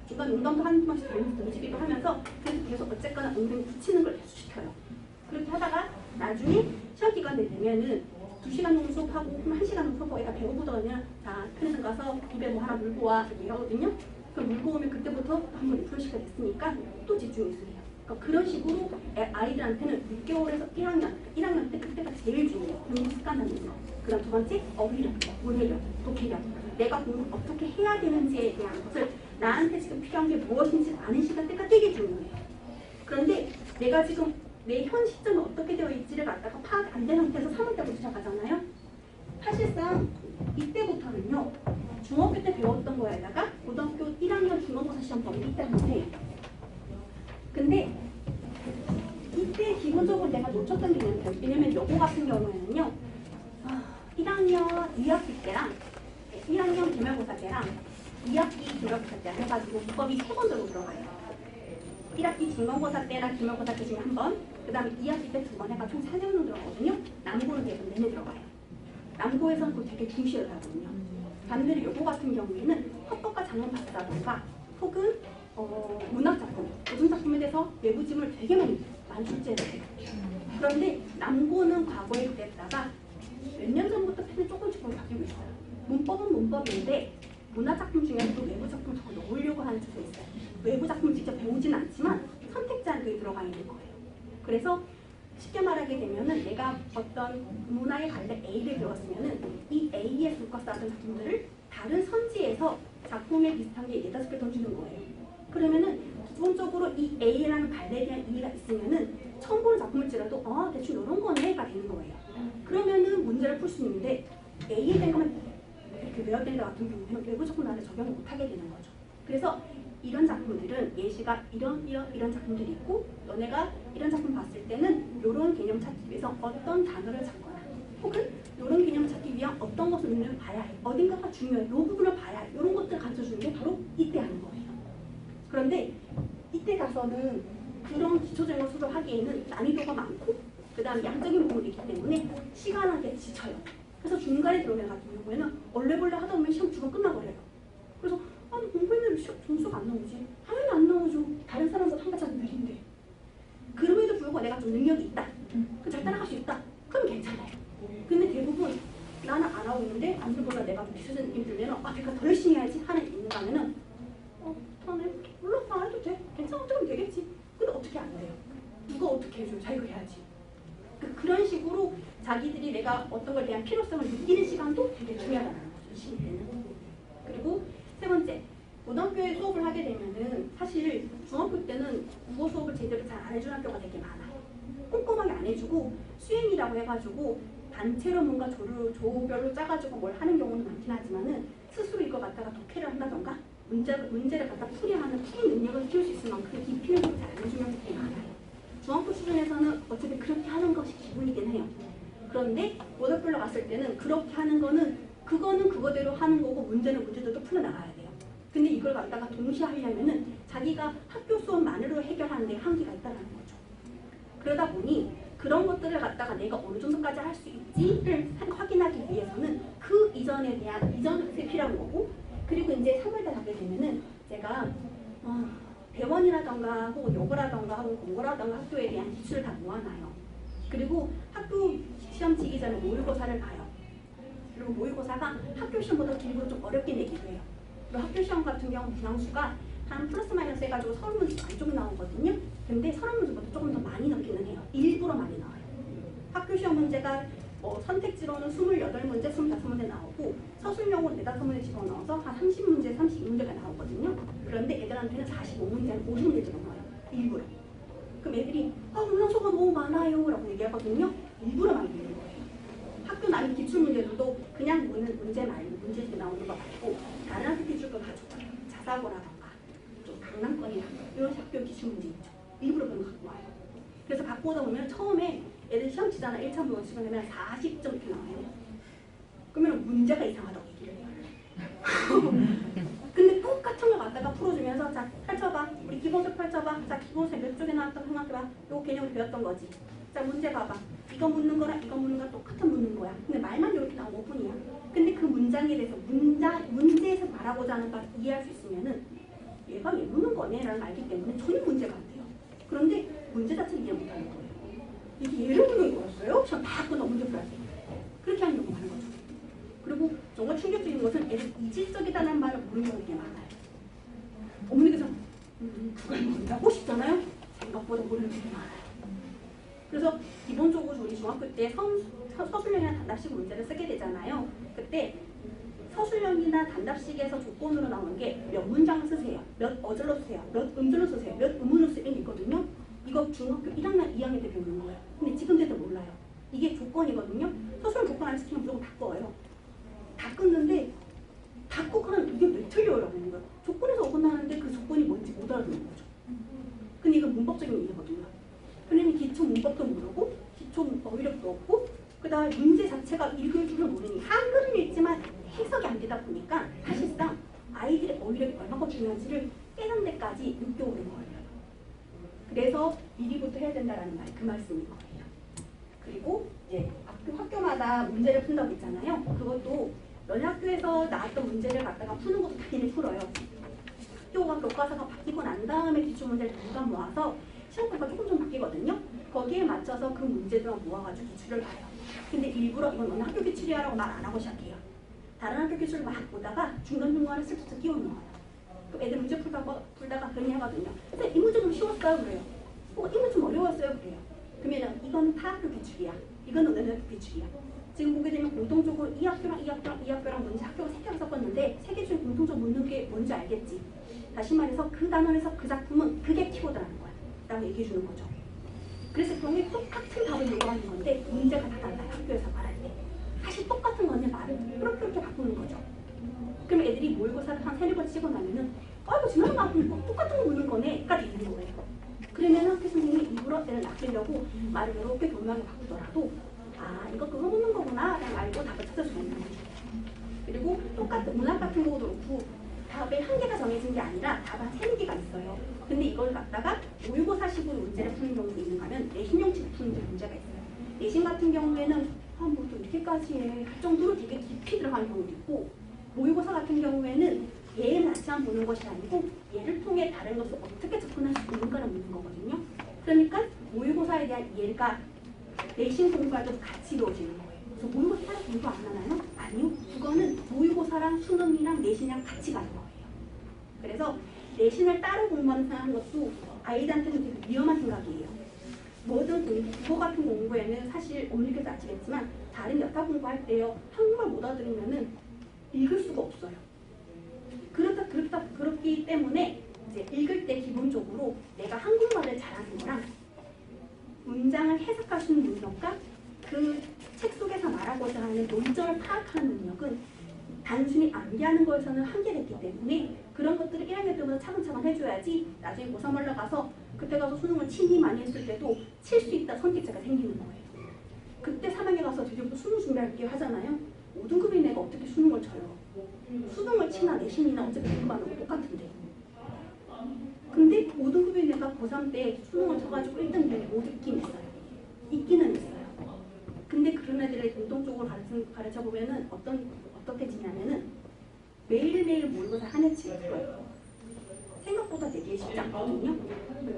중간 운동도 한 번씩 던지기도 하면서 계속 어쨌거나 엉덩이 붙이는 걸 계속 시켜요. 그렇게 하다가 나중에 시험 기간 되면은 2시간 정도 수업하고 그럼 1시간 정도 수업하고 애가 배고프더니 자 편의점 가서 입에 뭐 하나 물고 와 이렇게 하거든요. 그럼 물고 오면 그때부터 한번 리프레시가 됐으니까 또 집중이 있어요. 그러니까 그런 식으로 아이들한테는 6개월에서 1학년 때 그때가 제일 중요해요. 공부 습관 하는 거. 그 다음 두 번째 어휘력, 문해력, 독해력. 내가 공부를 어떻게 해야 되는지에 대한 것을 나한테 지금 필요한 게 무엇인지 아는 시간 때가 되게 중요해요. 그런데 내가 지금 내 현 시점이 어떻게 되어 있지를 갖다가 파악 안 된 상태에서 3월 때부터 시작하잖아요. 사실상 이때부터는요. 중학교 때 배웠던 거에다가 고등학교 1학년 중간고사 시험 범위 이때부터 해요. 근데 이때 기본적으로 내가 놓쳤던 게 있는데 왜냐면 요거 같은 경우에는요. 1학년 2학기 때랑 1학년 기말고사 때랑 2학기 기말고사 때랑 해가지고 문법이 3번 정도 들어가요. 1학기 중간고사 때랑 기말고사 때 중에 한 번, 그 다음에 2학기 때 2번 해가지고 총 4년 정도 들어가거든요. 남고는 대부분 내내 들어가요. 남고에서는 그거 되게 중시를 하거든요. 반대로 요거 같은 경우에는 헌법과 장문 박사라던가 혹은 문학작품, 고등작품에 대해서 외부지물 되게 많이 출제를 해요. 그런데 남고는 과거에 그랬다가 몇 년 전부터 펜이 조금씩 바뀌고 있어요. 문법은 문법인데 문화작품 중에서도 외부작품을 더 넣으려고 하는 쪽도 있어요. 외부작품을 직접 배우지는 않지만 선택자에 들어가 있는 거예요. 그래서 쉽게 말하게 되면은 내가 어떤 문화에 관련 A를 배웠으면은 이 A에 포커스하던 작품들을 다른 선지에서 작품에 비슷한 게 4-5개 더 주는 거예요. 그러면은 기본적으로 이 A라는 발레에 대한 이해가 있으면은 처음 보는 작품을 찍어도 대충 이런 거네가 되는 거예요. 그러면은 문제를 풀 수 있는데 A에 대한 것만 이렇게 외워야 같은 경우에는 외부 작품 안에 적용을 못하게 되는 거죠. 그래서 이런 작품들은 예시가 이런 작품들이 있고 너네가 이런 작품 봤을 때는 이런 개념 찾기 위해서 어떤 단어를 찾거나 혹은 이런 개념을 찾기 위한 어떤 것을 눈을 봐야 해. 어딘가가 중요해. 이 부분을 봐야 해. 이런 것들을 가르쳐주는 게 바로 이때 하는 거예요. 그런데 이때 가서는 그런 기초적인 것을 하기에는 난이도가 많고 그 다음 양적인 부분이 있기 때문에 시간하게 지쳐요. 그래서 중간에 들어오는 같은 경우에는 얼레벌레 하다 보면 시험 2번 끝나버려요. 그래서 아니 공부했는데 시험 점수가 안 나오지. 당연히 안 나오죠. 다른 사람보다 한 발짝 느린데. 그럼에도 불구하고 내가 좀 능력이 있다. 잘 따라갈 수 있다. 그럼 괜찮아요. 근데 대부분 나는 안 하고 있는데 남들보다 내가 좀 비슷한 느낌이 들면 내가 더 열심히 해야지 하는 있는가 하면은 나는 물론 안 해도 돼. 괜찮아. 어떻게 되겠지. 근데 어떻게 안 돼요? 누가 어떻게 해줘요? 자기가 해야지. 그런 식으로 자기들이 내가 어떤 것에 대한 필요성을 느끼는 시간도 되게 중요하다는 거죠. 이 시기에는. 그리고 세 번째, 고등학교에 수업을 하게 되면은 사실 중학교 때는 국어 수업을 제대로 잘 안 해주는 학교가 되게 많아요. 꼼꼼하게 안 해주고 수행이라고 해가지고 단체로 뭔가 조별로 짜가지고 뭘 하는 경우는 많긴 하지만은 스스로 이거 갖다가 독해를 한다던가 문제를 갖다 풀이하는 풀이 능력을 키울 수 있을 만큼 깊이를 잘 안 해주는 학교가 많아요. 중학교 수준에서는 어차피 그렇게 하는 것이 기본이긴 해요. 그런데 고등학교로 갔을 때는 그렇게 하는 거는 그거는 그거대로 하는 거고 문제는 문제대로 풀어나가야 돼요. 근데 이걸 갖다가 동시에 하려면은 자기가 학교 수업만으로 해결하는 데 한계가 있다는 거죠. 그러다 보니 그런 것들을 갖다가 내가 어느 정도까지 할 수 있지를 확인하기 위해서는 그 이전에 대한 이전 학습이 필요한 거고 그리고 이제 3월 때 가게 되면은 제가 대원이라던가 혹은 요거라던가 혹은 공고라던가 학교에 대한 기출을 다 모아놔요. 그리고 학교 시험 치기 전에 모의고사를 봐요. 그리고 모의고사가 학교 시험보다 길고 좀 어렵게 내기도 해요. 그리고 학교 시험 같은 경우 분양수가 한 플러스 마이너스 해가지고 30문제 안쪽에 나오거든요. 근데 30문제보다 조금 더 많이 넣기는 해요. 일부러 많이 나와요. 학교 시험 문제가 선택지로는 28문제, 25문제 나오고 서술형으로 4-5문제 집어넣어서 한 30문제, 32문제가 나오거든요. 그런데 애들한테는 45문제, 50문제 집어넣어요. 일부러. 그럼 애들이 분양수가 너무 많아요 라고 얘기하거든요. 일부러 많이 내는 거예요. 학교 나름 기출문제들도 그냥 문제 말고 문제집에 나오는 거 말고 다른 학교 기출도 가져와요. 자사고라던가 좀 강남권이라던가 이런 학교 기출문제 있죠. 일부러 그런 거 갖고 와요. 그래서 갖고 오다 보면 처음에 애들 시험 치잖아. 1차 문제 치면 40점 이렇게 나와요. 그러면 문제가 이상하다고 얘기를 해요. 근데 똑같은 걸 갖다가 풀어주면서 자 펼쳐봐. 우리 기본서 펼쳐봐. 자 기본서 몇 쪽에 나왔다고 생각해봐. 요 개념을 배웠던 거지. 자 문제 봐봐. 이거 묻는 거랑 이거 묻는 거랑 똑같은 묻는 거야. 근데 말만 이렇게 나오고 뿐이야. 근데 그 문장에 대해서 문제에서 말하고자 하는 걸 이해할 수 있으면은 얘가 얘 묻는 거네 라는 걸 알기 때문에 전혀 문제가 안 돼요. 그런데 문제 자체를 이해 못하는 거예요. 이게 얘를 묻는 거였어요? 시험 다 끝나 문제 풀어야 돼. 그렇게 하는 경우가 많은 거죠. 그리고 정말 충격적인 것은 애들 이질적이다는 말을 모르는 경우가 되게 많아요. 어머니께서 그걸 모른다고 싶잖아요. 생각보다 모르는 게 많아요. 그래서 기본적으로 우리 중학교 때 서술형이나 단답식 문제를 쓰게 되잖아요. 그때 서술형이나 단답식에서 조건으로 나오는 게 몇 문장 쓰세요, 몇 어절로 쓰세요, 몇 음절로 쓰세요, 몇 음문으로 쓰세요 이런 게 있거든요. 이거 중학교 1학년, 2학년 때 배우는 거예요. 근데 지금 애들 몰라요. 이게 조건이거든요. 서술형 조건 안 지키면 무조건 다 꺼요. 다 끊는데 다 꺼면 이게 왜 틀려요? 라고 하는 거예요. 조건에서 어긋나는데 그 조건이 뭔지 못 알아듣는 거죠. 근데 이건 문법적인 이해거든요. 그러면 기초 문법도 모르고 기초 어휘력도 없고 그 다음에 문제 자체가 읽을 줄을 모르니 한글은 읽지만 해석이 안 되다 보니까 사실상 아이들의 어휘력이 얼마나 중요한지를 깨는 데까지 느껴오는 거예요. 그래서 미리부터 해야 된다는 말, 그 말씀인 거예요. 그리고 이제 학교마다 문제를 푼다고 했잖아요. 그것도 너네 학교에서 나왔던 문제를 갖다가 푸는 것도 당연히 풀어요. 학교가 교과서가 바뀌고 난 다음에 기출문제를 누가 모아서 시험과가 조금 좀 바뀌거든요. 거기에 맞춰서 그 문제들만 모아가지고 기출을 봐요. 근데 일부러 이건 너네 학교 기출이야 라고 말 안 하고 시작해요. 다른 학교 기출을 막 보다가 중간중간에 슬쩍 끼워넣어요. 그럼 애들 문제 풀다가 그런 하거든요. 근데 이 문제 좀 쉬웠어요 그래요. 이 문제 좀 어려웠어요 그래요. 그러면 이거는 타학교 기출이야. 이거는 은행학교 기출이야. 지금 보게 되면 공통적으로 이 학교랑 이 학교랑 이 학교랑 문제 학교가 3개가 섞었는데 3개 중에 공통적으로 묻는 게 뭔지 알겠지? 다시 말해서 그 단원에서 그 작품은 그게 키워드라는 거야. 라고 얘기해 주는 거죠. 그래서 경우에 똑같은 답을 요구하는 건데 문제가 다 달라요. 학교에서 말할 때. 사실 똑같은 건데 말을 그렇게 바꾸는 거죠. 그럼 애들이 모의고사를 한 3-4번 치고 나면은 이거 지난번 나쁜 거 똑같은 거 묻는 거네 가 되는 거예요. 그러면 학교 선생님이 일부러 애를 낚으려고 말을 이렇게 교묘하게 바꾸더라도 이거 그거 묻는 거구나 라고 알고 답을 찾아주는 거죠. 그리고 똑같은 문학 같은 경우도 그렇고 답의 한계가 정해진 게 아니라 답 한 3개가 있어요. 근데 이걸 갖다가 모의고사식으로 문제를 푸는 경우도 있는가 하면 내신형식 푸는 문제가 있어요. 내신 같은 경우에는 뭐 또 이렇게까지 해 할 정도로 되게 깊이 들어가는 경우도 있고 모의고사 같은 경우에는 얘를 자체만 보는 것이 아니고 얘를 통해 다른 것을 어떻게 접근할 수 있는가를 묻는 거거든요. 그러니까 모의고사에 대한 이해가 내신 공부할 때도 같이 이루어지는 거예요. 그래서 모의고사 따로 공부 안 하나요? 아니요. 그거는 모의고사랑 수능이랑 내신이랑 같이 가는 거예요. 그래서 내신을 따로 공부하는 것도 아이들한테는 되게 위험한 생각이에요. 뭐든 국어 같은 공부에는 사실 어머니께서 아시겠지만 다른 여타 공부할 때요. 한국말 못 알아들으면은 읽을 수가 없어요. 그렇기 때문에 이제 읽을 때 기본적으로 내가 한국말을 잘하는 거랑 문장을 해석할 수 있는 능력과 그 책 속에서 말하고자 하는 논점을 파악하는 능력은 단순히 암기하는 거에서는 한계가 있기 때문에 그런 것들을 1학년 때부터 차근차근 해줘야지 나중에 고3 올라가서 그때 가서 수능을 친히 많이 했을 때도 칠 수 있다 선택자가 생기는 거예요. 그때 3학년 가서 드디어 수능 준비할게 하잖아요. 5등급인 애가 어떻게 수능을 쳐요? 수능을 치나 내신이나 어차피 공부하는 거 똑같은데. 근데 5등급인 애가 고3 때 수능을 쳐가지고 1등 되는 못 있긴 있어요. 있기는 있어요. 근데 그런 애들의 공통적으로 가르쳐 보면은 어떻게 지냐면은 매일매일 모의고사 한 해씩 들어요. 생각보다 되게 쉽지 않거든요.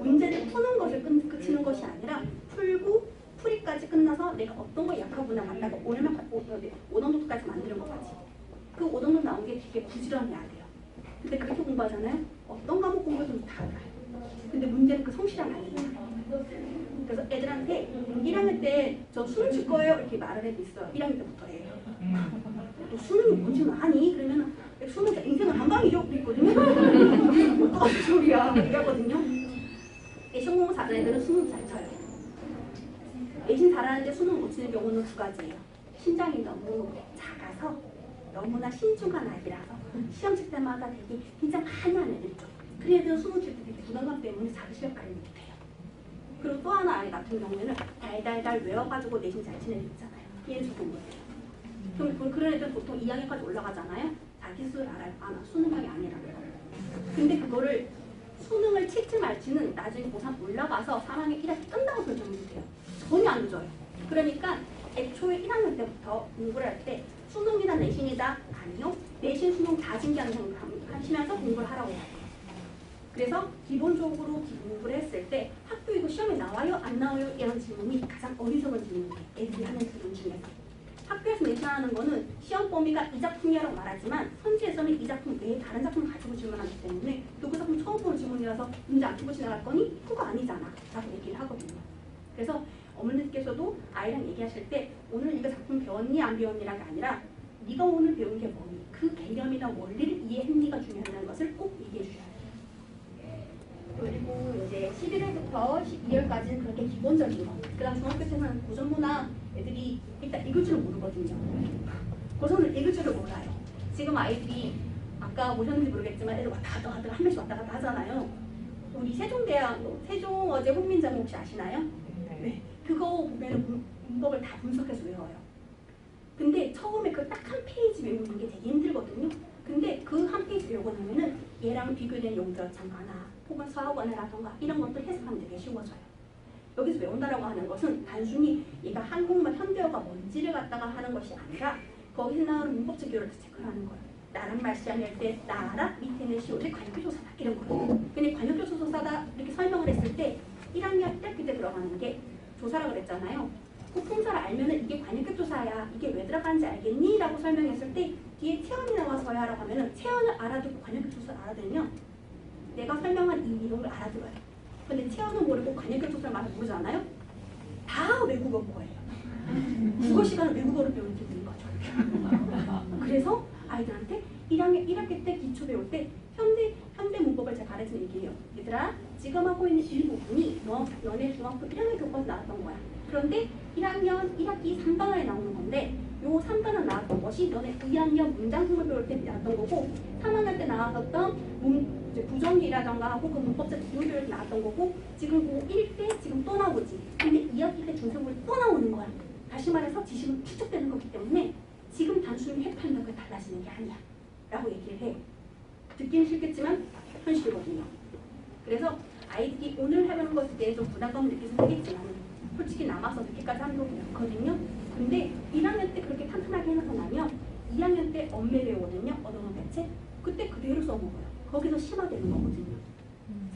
문제를 푸는 것을 그치는 것이 아니라 풀고 풀이까지 끝나서 내가 어떤 거 약하구나 맞다가 오늘만 5등급까지 만드는 것까지. 그 5등급 나온 게 되게 부지런해야 돼요. 근데 그렇게 공부하잖아요. 어떤 과목 공부해도 다 알아요. 근데 문제는 그 성실함 아니에요. 그래서 애들한테 1학년 때 저 수능 칠 거예요 이렇게 말을 해도 있어요. 1학년 때부터 해요. 또 수능이 뭔지는 아니? 그러면 수능 인생을 한방 잊어버리거든요. 어떤 소리야 얘기하거든요. 내신 공부 잘하는 애들은 수능 잘 쳐요. 내신 잘하는데 수능 못 치는 경우는 2가지예요. 신장이 너무 작아서 너무나 신중한 아이라서 시험 칠 때마다 되게 긴장 많이 하는 애들 있죠. 그 애들은 수능 칠 때 되게 부담감 때문에 자기 실력 관리 못해요. 그리고 또 하나 아이 같은 경우에는 달달달 외워가지고 내신 잘 치는 애들 있잖아요. 얘는 좋은 거예요. 그럼 그런 애들 보통 2학년까지 올라가잖아요. 자기 수를 알아요. 나 수능학이 아니라는 거. 근데 그거를 수능을 칠지 말지는 나중에 고3 올라가서 3학년 1학기 끝나고 결정이 돼요. 전혀 안 늦어요. 그러니까 애초에 1학년 때부터 공부를 할 때 수능이나 내신이다? 아니요. 내신 수능 다 준비하는 하시면서 공부를 하라고 해요. 그래서 기본적으로 공부를 했을 때 학교 이거 시험에 나와요? 안 나와요? 이런 질문이 가장 어리석은 질문이에요. 애들이 하는 질문 중에서. 학교에서 내신하는 거는 시험 범위가 이 작품이라고 말하지만 선지에서는 이 작품 외에 다른 작품을 가지고 질문하기 때문에 또 그 작품 처음 보는 질문이라서 문제 안 풀고 지나갈 거니? 그거 아니잖아 라고 얘기를 하거든요. 그래서 어머니께서도 아이랑 얘기하실 때 오늘 이거 작품 배웠니 안 배웠니라가 아니라 네가 오늘 배운 게 뭐니? 그 개념이나 원리를 이해했니가 중요하다는 것을 꼭 얘기해 주셔야 돼요. 그리고 이제 11월부터 12월까지는 그렇게 기본적인 거. 그 다음 중학교 때는 고전문화 애들이 일단 읽을 줄을 모르거든요. 고전을 읽을 줄을 몰라요. 지금 아이들이 아까 보셨는지 모르겠지만 애들 왔다 갔다 한 명씩 왔다 갔다 하잖아요. 우리 세종대학, 세종어제 훈민정음 혹시 아시나요? 네. 그거 보면 문법을 다 분석해서 외워요. 근데 처음에 그 딱 한 페이지 외우는 게 되게 힘들거든요. 근데 그 한 페이지 외우고 나면은 얘랑 비교된 용도가 참 많아. 혹은 서학원이라던가 이런 것들 해석하면 되게 쉬워져요. 여기서 외운다라고 하는 것은 단순히 얘가 한국말 현대어가 뭔지를 갖다가 하는 것이 아니라 거기서 나오는 문법적 기호를 체크를 하는 거예요. 나란 말 시험할 때 나라 밑에는 시오를 관역교조사다 이런 거예요. 근데 관역교조사다 이렇게 설명을 했을 때 1학년 1학기 때 들어가는 게 조사라고 그랬잖아요. 그 품사를 알면은 이게 관역교조사야. 이게 왜 들어가는지 알겠니? 라고 설명했을 때 뒤에 체언이 나와서야 라고 하면은 체언을 알아두고 관역교조사를 알아들으면 내가 설명한 이 내용을 알아들어요. 근데 체언은 모르고 관역교조사를 말을 모르잖아요. 다 외국어 거예요. 국어 시간은 외국어를 배우는 게 있는 거죠. 그래서 아이들한테 1학기 때 기초 배울 때 현대 문법을 제가 가르치는 얘기예요. 얘들아, 지금 하고 있는 이 부분이 너네 중학교 1학년 교과서 나왔던 거야. 그런데 1학년 1학기 3단원에 나오는 건데 요 3단원 나왔던 것이 너네 2학년 문장성을 배울 때 나왔던 거고 3학년 때 나왔었던 부정기라던가 하고 그 문법적 기본 배울 때 나왔던 거고 지금 고1 때 지금 또 나오지. 근데 2학기 때 중성을 또 나오는 거야. 다시 말해서 지식은 축적되는 거기 때문에 지금 단순히 해판력이 달라지는 게 아니야 라고 얘기를 해요. 듣기는 싫겠지만 현실이거든요. 그래서 아이들이 오늘 해보는 것에 대해 좀 부담감을 느낄 수 있겠지만 솔직히 남아서 늦게까지 하는 거 그렇거든요. 근데 1학년 때 그렇게 탄탄하게 해놓고 나면 2학년 때 엄매 배우거든요. 언어 매체. 그때 그대로 써먹어요. 거기서 심화되는 거거든요.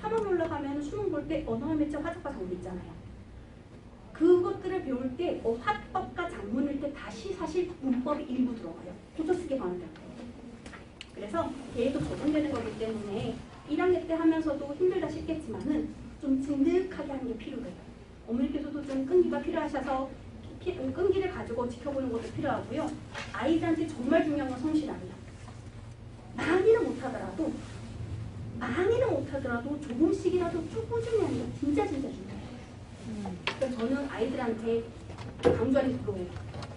3학년 올라가면 수능 볼 때 언어 매체 화자과 장문 있잖아요. 그것들을 배울 때 화법과 장문일 때 다시 사실 문법이 일부 들어가요. 고쳐쓰기 하는데. 그래서 계속 적응되는 거기 때문에 1학년 때 하면서도 힘들다 싶겠지만은 좀 진득하게 하는 게 필요해요. 어머니께서도 좀 끈기가 필요하셔서 끈기를 가지고 지켜보는 것도 필요하고요. 아이들한테 정말 중요한 건 성실함이에요. 많이는 못하더라도 조금씩이라도 꾸준히 하는 게 진짜 중요해요. 그래서 저는 아이들한테 강조하는 그거예요.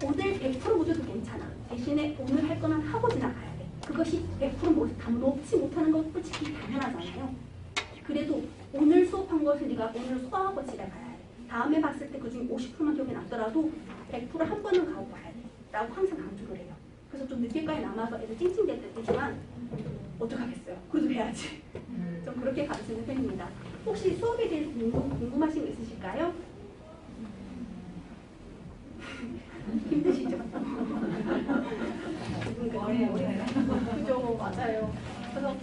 오늘 100% 못해도 괜찮아. 대신에 오늘 할 거는 하고 지나가야 돼. 그것이 100% 다 놓지 못하는 건 솔직히 당연하잖아요. 그래도 오늘 수업한 것을 네가 오늘 소화하고 집에 가야 돼. 다음에 봤을 때 그중에 50%만 기억이 남더라도 100% 한 번은 가고 가야 돼. 라고 항상 강조를 해요. 그래서 좀 늦게까지 남아서 애들 찡찡댔지만 어떡하겠어요. 그래도 해야지. 좀 그렇게 가르치는 편입니다. 혹시 수업에 대해서 궁금하신 거 있으실까요? 힘드시죠? 그죠, 맞아요. 그래서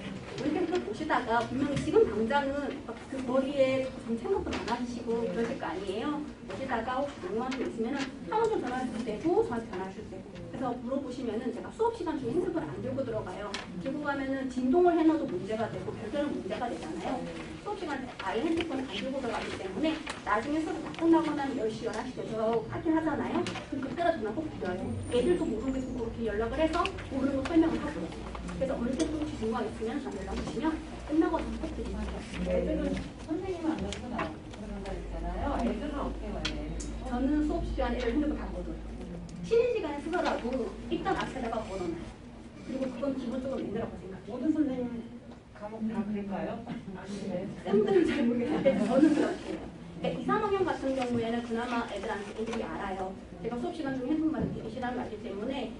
우리 보시다가 분명히 지금 당장은 그 머리에 좀 생각도 많아지시고 그러실 거 아니에요? 보시다가 혹시 궁금한 게 있으면 학원도 전화주셔도 되고 저한테 전화주셔도 되고 그래서 물어보시면은 제가 수업 시간 중에 핸드폰 안 들고 들어가요. 들고 가면은 진동을 해놔도 문제가 되고 별도는 문제가 되잖아요. 수업 시간에 아예 핸드폰을 안 들고 들어가기 때문에 나중에 수업 다 끝나거나 10시, 11시 돼서 하긴 하잖아요. 그럼 그때가 전화 꼭 드려요. 애들도 모르는 게 있으면 그렇게 연락을 해서 모르는 거 설명을 하고요. 그래서 어느 때도 혹시 궁금한 거 있으면 전 연락 주시면 끝나고 저는 꼭 드리면 돼요. 애들은 선생님은 안 가르쳐 나오고 그런다 했잖아요. 애들은 어떻게 해요? 저는 수업 시간에 애들 핸드폰 다 걷어요. 쉬는 시간에 쓰더라도 일단 앞에다가 걸어놔요. 그리고 그건 기본적으로 맨이라고 생각해요. 모든 선생님 과목 다 그럴까요? 아니네. 쌤들은 잘 모르겠는데 저는 그렇게요. 2, 3학년 같은 경우에는 그나마 애들이 알아요. 제가 수업 시간 중에 핸드폰만 되게 싫어하는 거 알기 때문에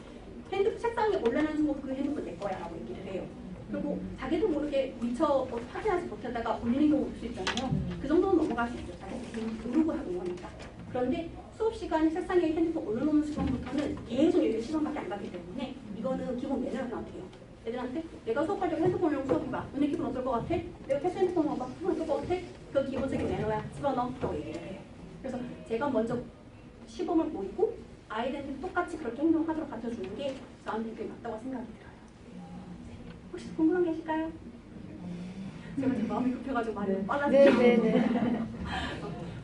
책상에 올려놓은 순간 그 핸드폰 내 거야 라고 얘기를 해요. 그리고 자기도 모르게 미처 확인하지 못하다가 올리는 경우 올 수 있잖아요. 그 정도는 넘어갈 수 있죠. 자기도 모르고 하는 거니까. 그런데 수업 시간에 책상에 핸드폰 올려놓는 순간부터는 계속 얘들 시간밖에 안 가기 때문에 이거는 기본 매너가 나와요. 애들한테 내가 수업할 때 핸드폰 올려놓고 수업해봐. 너네 기분 어떨 것 같아? 내가 패스 핸드폰 와봐. 기분 어떨 것 같아? 그 기본적인 매너야. 집어넣어. 라고 얘기를 해요. 그래서 제가 먼저 시범을 보이고 아이들한테 똑같이 그렇게 행동하도록 가르쳐주는 게 저한테 되게 맞다고 생각이 들어요. 혹시 궁금한 게 있을까요? 제가 지금 마음이 급해가지고 말이 빨라지죠. 네네네.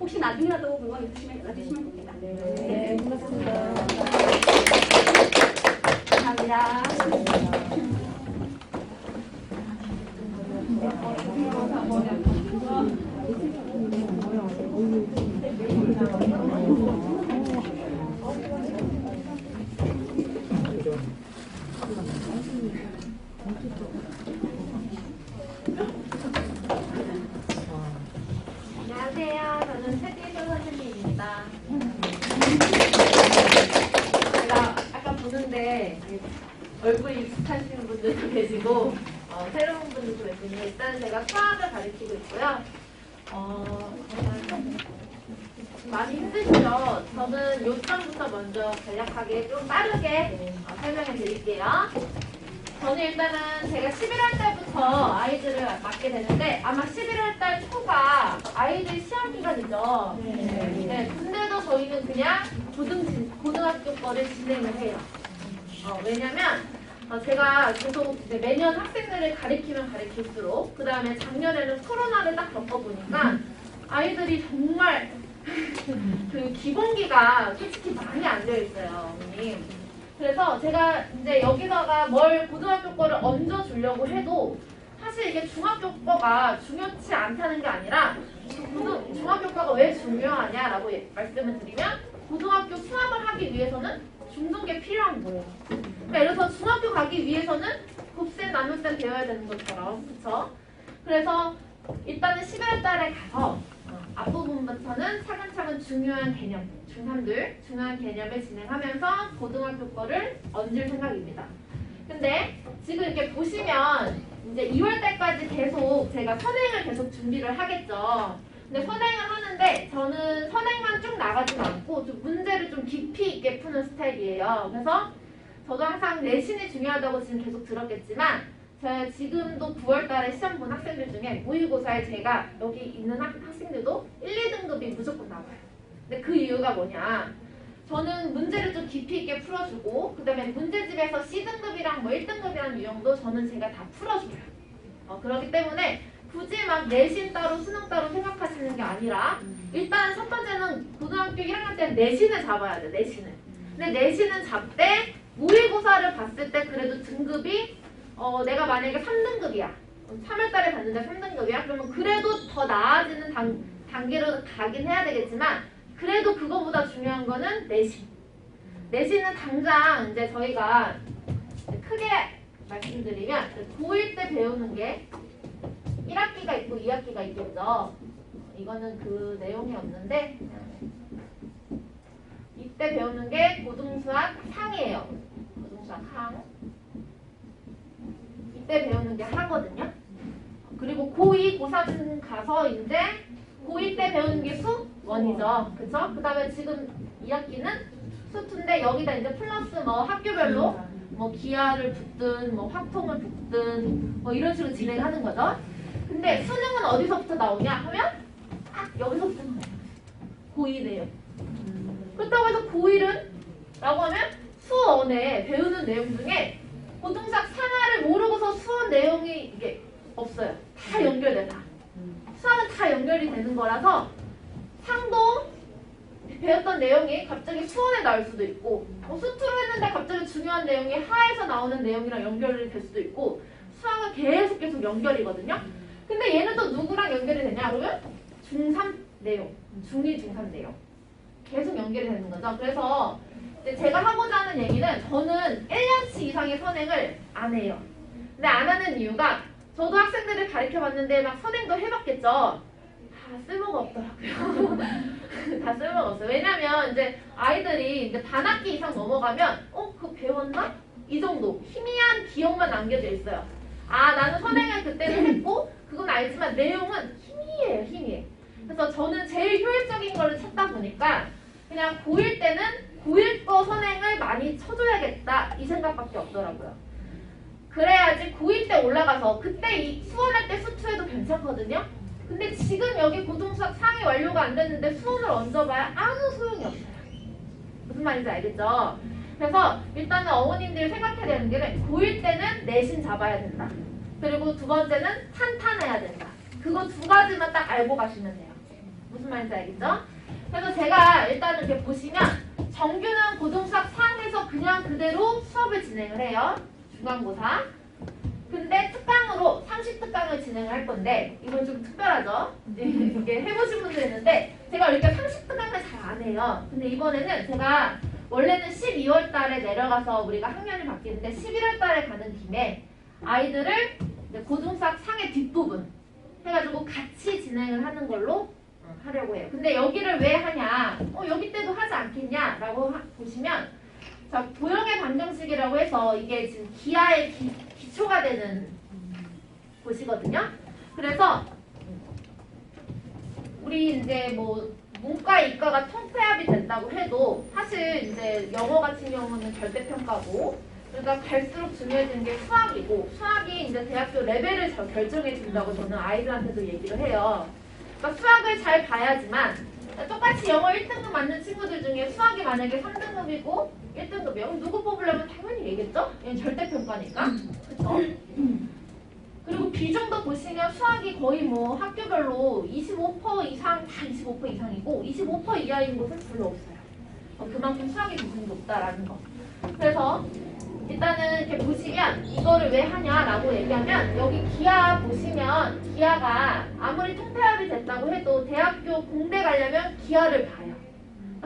혹시 나중이라도 궁금한 게 있으시면 연락 주시면 됩니다. 네, 고맙습니다. 감사합니다. 안녕하세요. 저는 최기수 선생님입니다. 제가 아까 보는데 얼굴이 익숙하신 분들도 계시고 새로운 분들도 계시는데 일단 제가 수학을 가르치고 있고요. 많이 힘드시죠? 저는 요점부터 먼저 간략하게 좀 빠르게 설명해 드릴게요. 저는 일단은 제가 11월 달부터 아이들을 맡게 되는데 아마 11월 달 초가 아이들 시험 기간이죠. 네. 근데도 저희는 그냥 고등학교 거를 진행을 해요. 왜냐면 제가 계속 이제 매년 학생들을 가르치면 가르칠수록 그 다음에 작년에는 코로나를 딱 겪어보니까 아이들이 정말 그 기본기가 솔직히 많이 안 되어 있어요, 어머님. 그래서 제가 이제 여기다가 뭘 고등학교 거를 얹어주려고 해도 사실 이게 중학교 거가 중요치 않다는 게 아니라 중학교 거가 왜 중요하냐라고 말씀을 드리면 고등학교 수학을 하기 위해서는 중등계 필요한 거예요. 그러니까 예를 들어서 중학교 가기 위해서는 곱셈, 나눗셈 배워야 되는 것처럼, 그렇죠? 그래서 일단은 11월 달에 가서 앞부분부터는 차근차근 중요한 개념, 중3들 중요한 개념을 진행하면서 고등학교 거를 얹을 생각입니다. 근데 지금 이렇게 보시면 이제 2월 달까지 계속 제가 선행을 계속 준비를 하겠죠. 근데 선행을 하는데 저는 선행만 쭉 나가진 않고 좀 문제를 좀 깊이 있게 푸는 스타일이에요. 그래서 저도 항상 내신이 중요하다고 지금 계속 들었겠지만 제가 지금도 9월 달에 시험 본 학생들 중에 모의고사에 제가 여기 있는 학생들도 1, 2등급이 무조건 나와요. 근데 그 이유가 뭐냐? 저는 문제를 좀 깊이 있게 풀어주고 그 다음에 문제집에서 C등급이랑 뭐 1등급이라는 유형도 저는 제가 다 풀어줘요. 그렇기 때문에 굳이 막 내신 따로 수능 따로 생각하시는 게 아니라 일단 첫 번째는 고등학교 1학년 때는 내신을 잡아야 돼. 내신을. 근데 내신은 잡되 모의고사를 봤을 때 그래도 등급이 내가 만약에 3등급이야. 3월 달에 봤는데 3등급이야. 그러면 그래도 더 나아지는 단계로 가긴 해야 되겠지만 그래도 그거보다 중요한 거는 내신. 내신은 당장 이제 저희가 크게 말씀드리면 고1 때 배우는 게 1학기가 있고 2학기가 있겠죠. 이거는 그 내용이 없는데 이때 배우는 게 고등수학 상이에요. 고등수학 상. 이때 배우는 게 하거든요. 그리고 고2, 고3 가서 이제 고2 때 배우는 게 수1이죠. 그쵸? 그 다음에 지금 2학기는 수2인데 여기다 이제 플러스 뭐 학교별로 뭐 기하를 붙든 뭐 확통을 붙든 뭐 이런 식으로 진행하는 거죠. 근데 수능은 어디서부터 나오냐 하면 여기서부터 나와요. 고2네요. 그렇다고 해서 고1은 라고 하면 수1에 배우는 내용 중에 고등수학 상하를 모르고서 수원 내용이 이게 없어요. 다 연결돼 다. 수학은 다 연결이 되는 거라서 상도 배웠던 내용이 갑자기 수원에 나올 수도 있고 수투로 했는데 갑자기 중요한 내용이 하에서 나오는 내용이랑 연결이 될 수도 있고 수학은 계속 연결이거든요. 근데 얘는 또 누구랑 연결이 되냐 그러면 중3 내용, 중2, 중3 내용 계속 연결이 되는 거죠. 그래서 제가 하고자 하는 얘기는 저는 1년치 이상의 선행을 안 해요. 근데 안 하는 이유가 저도 학생들을 가르쳐봤는데 막 선행도 해봤겠죠. 다 쓸모가 없더라고요. 다 쓸모가 없어요. 왜냐면 이제 아이들이 이제 반학기 이상 넘어가면 그거 배웠나? 이 정도 희미한 기억만 남겨져 있어요. 나는 선행을 그때는 했고 그건 알지만 내용은 희미해요. 희미해. 그래서 저는 제일 효율적인 거를 찾다 보니까 그냥 고1 때는 고1 거 선행을 많이 쳐줘야겠다 이 생각밖에 없더라고요. 그래야지 고1 때 올라가서 그때 이 수원할 때 수투해도 괜찮거든요. 근데 지금 여기 고등수학 상이 완료가 안 됐는데 수원을 얹어봐야 아무 소용이 없어요. 무슨 말인지 알겠죠? 그래서 일단은 어머님들이 생각해야 되는 게 고1 때는 내신 잡아야 된다. 그리고 두 번째는 탄탄해야 된다. 그거 두 가지만 딱 알고 가시면 돼요. 무슨 말인지 알겠죠? 그래서 제가 일단 이렇게 보시면 정규는 고등수학 상에서 그냥 그대로 수업을 진행을 해요. 중간고사. 근데 특강으로 상식 특강을 진행을 할 건데 이건 좀 특별하죠. 이게 해보신 분들 있는데 제가 이렇게 상식 특강을 잘 안 해요. 근데 이번에는 제가 원래는 12월 달에 내려가서 우리가 학년이 바뀌는데 11월 달에 가는 김에 아이들을 이제 고등수학 상의 뒷부분 해가지고 같이 진행을 하는 걸로 하려고 해요. 근데 여기를 왜 하냐? 여기 때도 하지 않겠냐라고 보시면 자, 도형의 방정식이라고 해서 이게 지금 기하의 기초가 되는 곳이거든요. 그래서 우리 이제 뭐 문과, 이과가 통폐합이 된다고 해도 사실 이제 영어 같은 경우는 절대평가고 그러니까 갈수록 중요해지는 게 수학이고 수학이 이제 대학교 레벨을 결정해 준다고 저는 아이들한테도 얘기를 해요. 그러니까 수학을 잘 봐야지만 똑같이 영어 1등급 맞는 친구들 중에 수학이 만약에 3등급이고 1등급이요. 그럼 누구 뽑으려면 당연히 얘겠죠? 얘는 절대평가니까. 그렇죠? 그리고 요 비중도 보시면 수학이 거의 뭐 학교별로 25% 이상, 다 25% 이상이고 25% 이하인 곳은 별로 없어요. 그만큼 수학의 비중이 높다라는 거. 그래서 일단은 이렇게 보시면 이거를 왜 하냐라고 얘기하면 여기 기하 보시면 기하가 아무리 통폐합이 됐다고 해도 대학교 공대 가려면 기하를 봐요.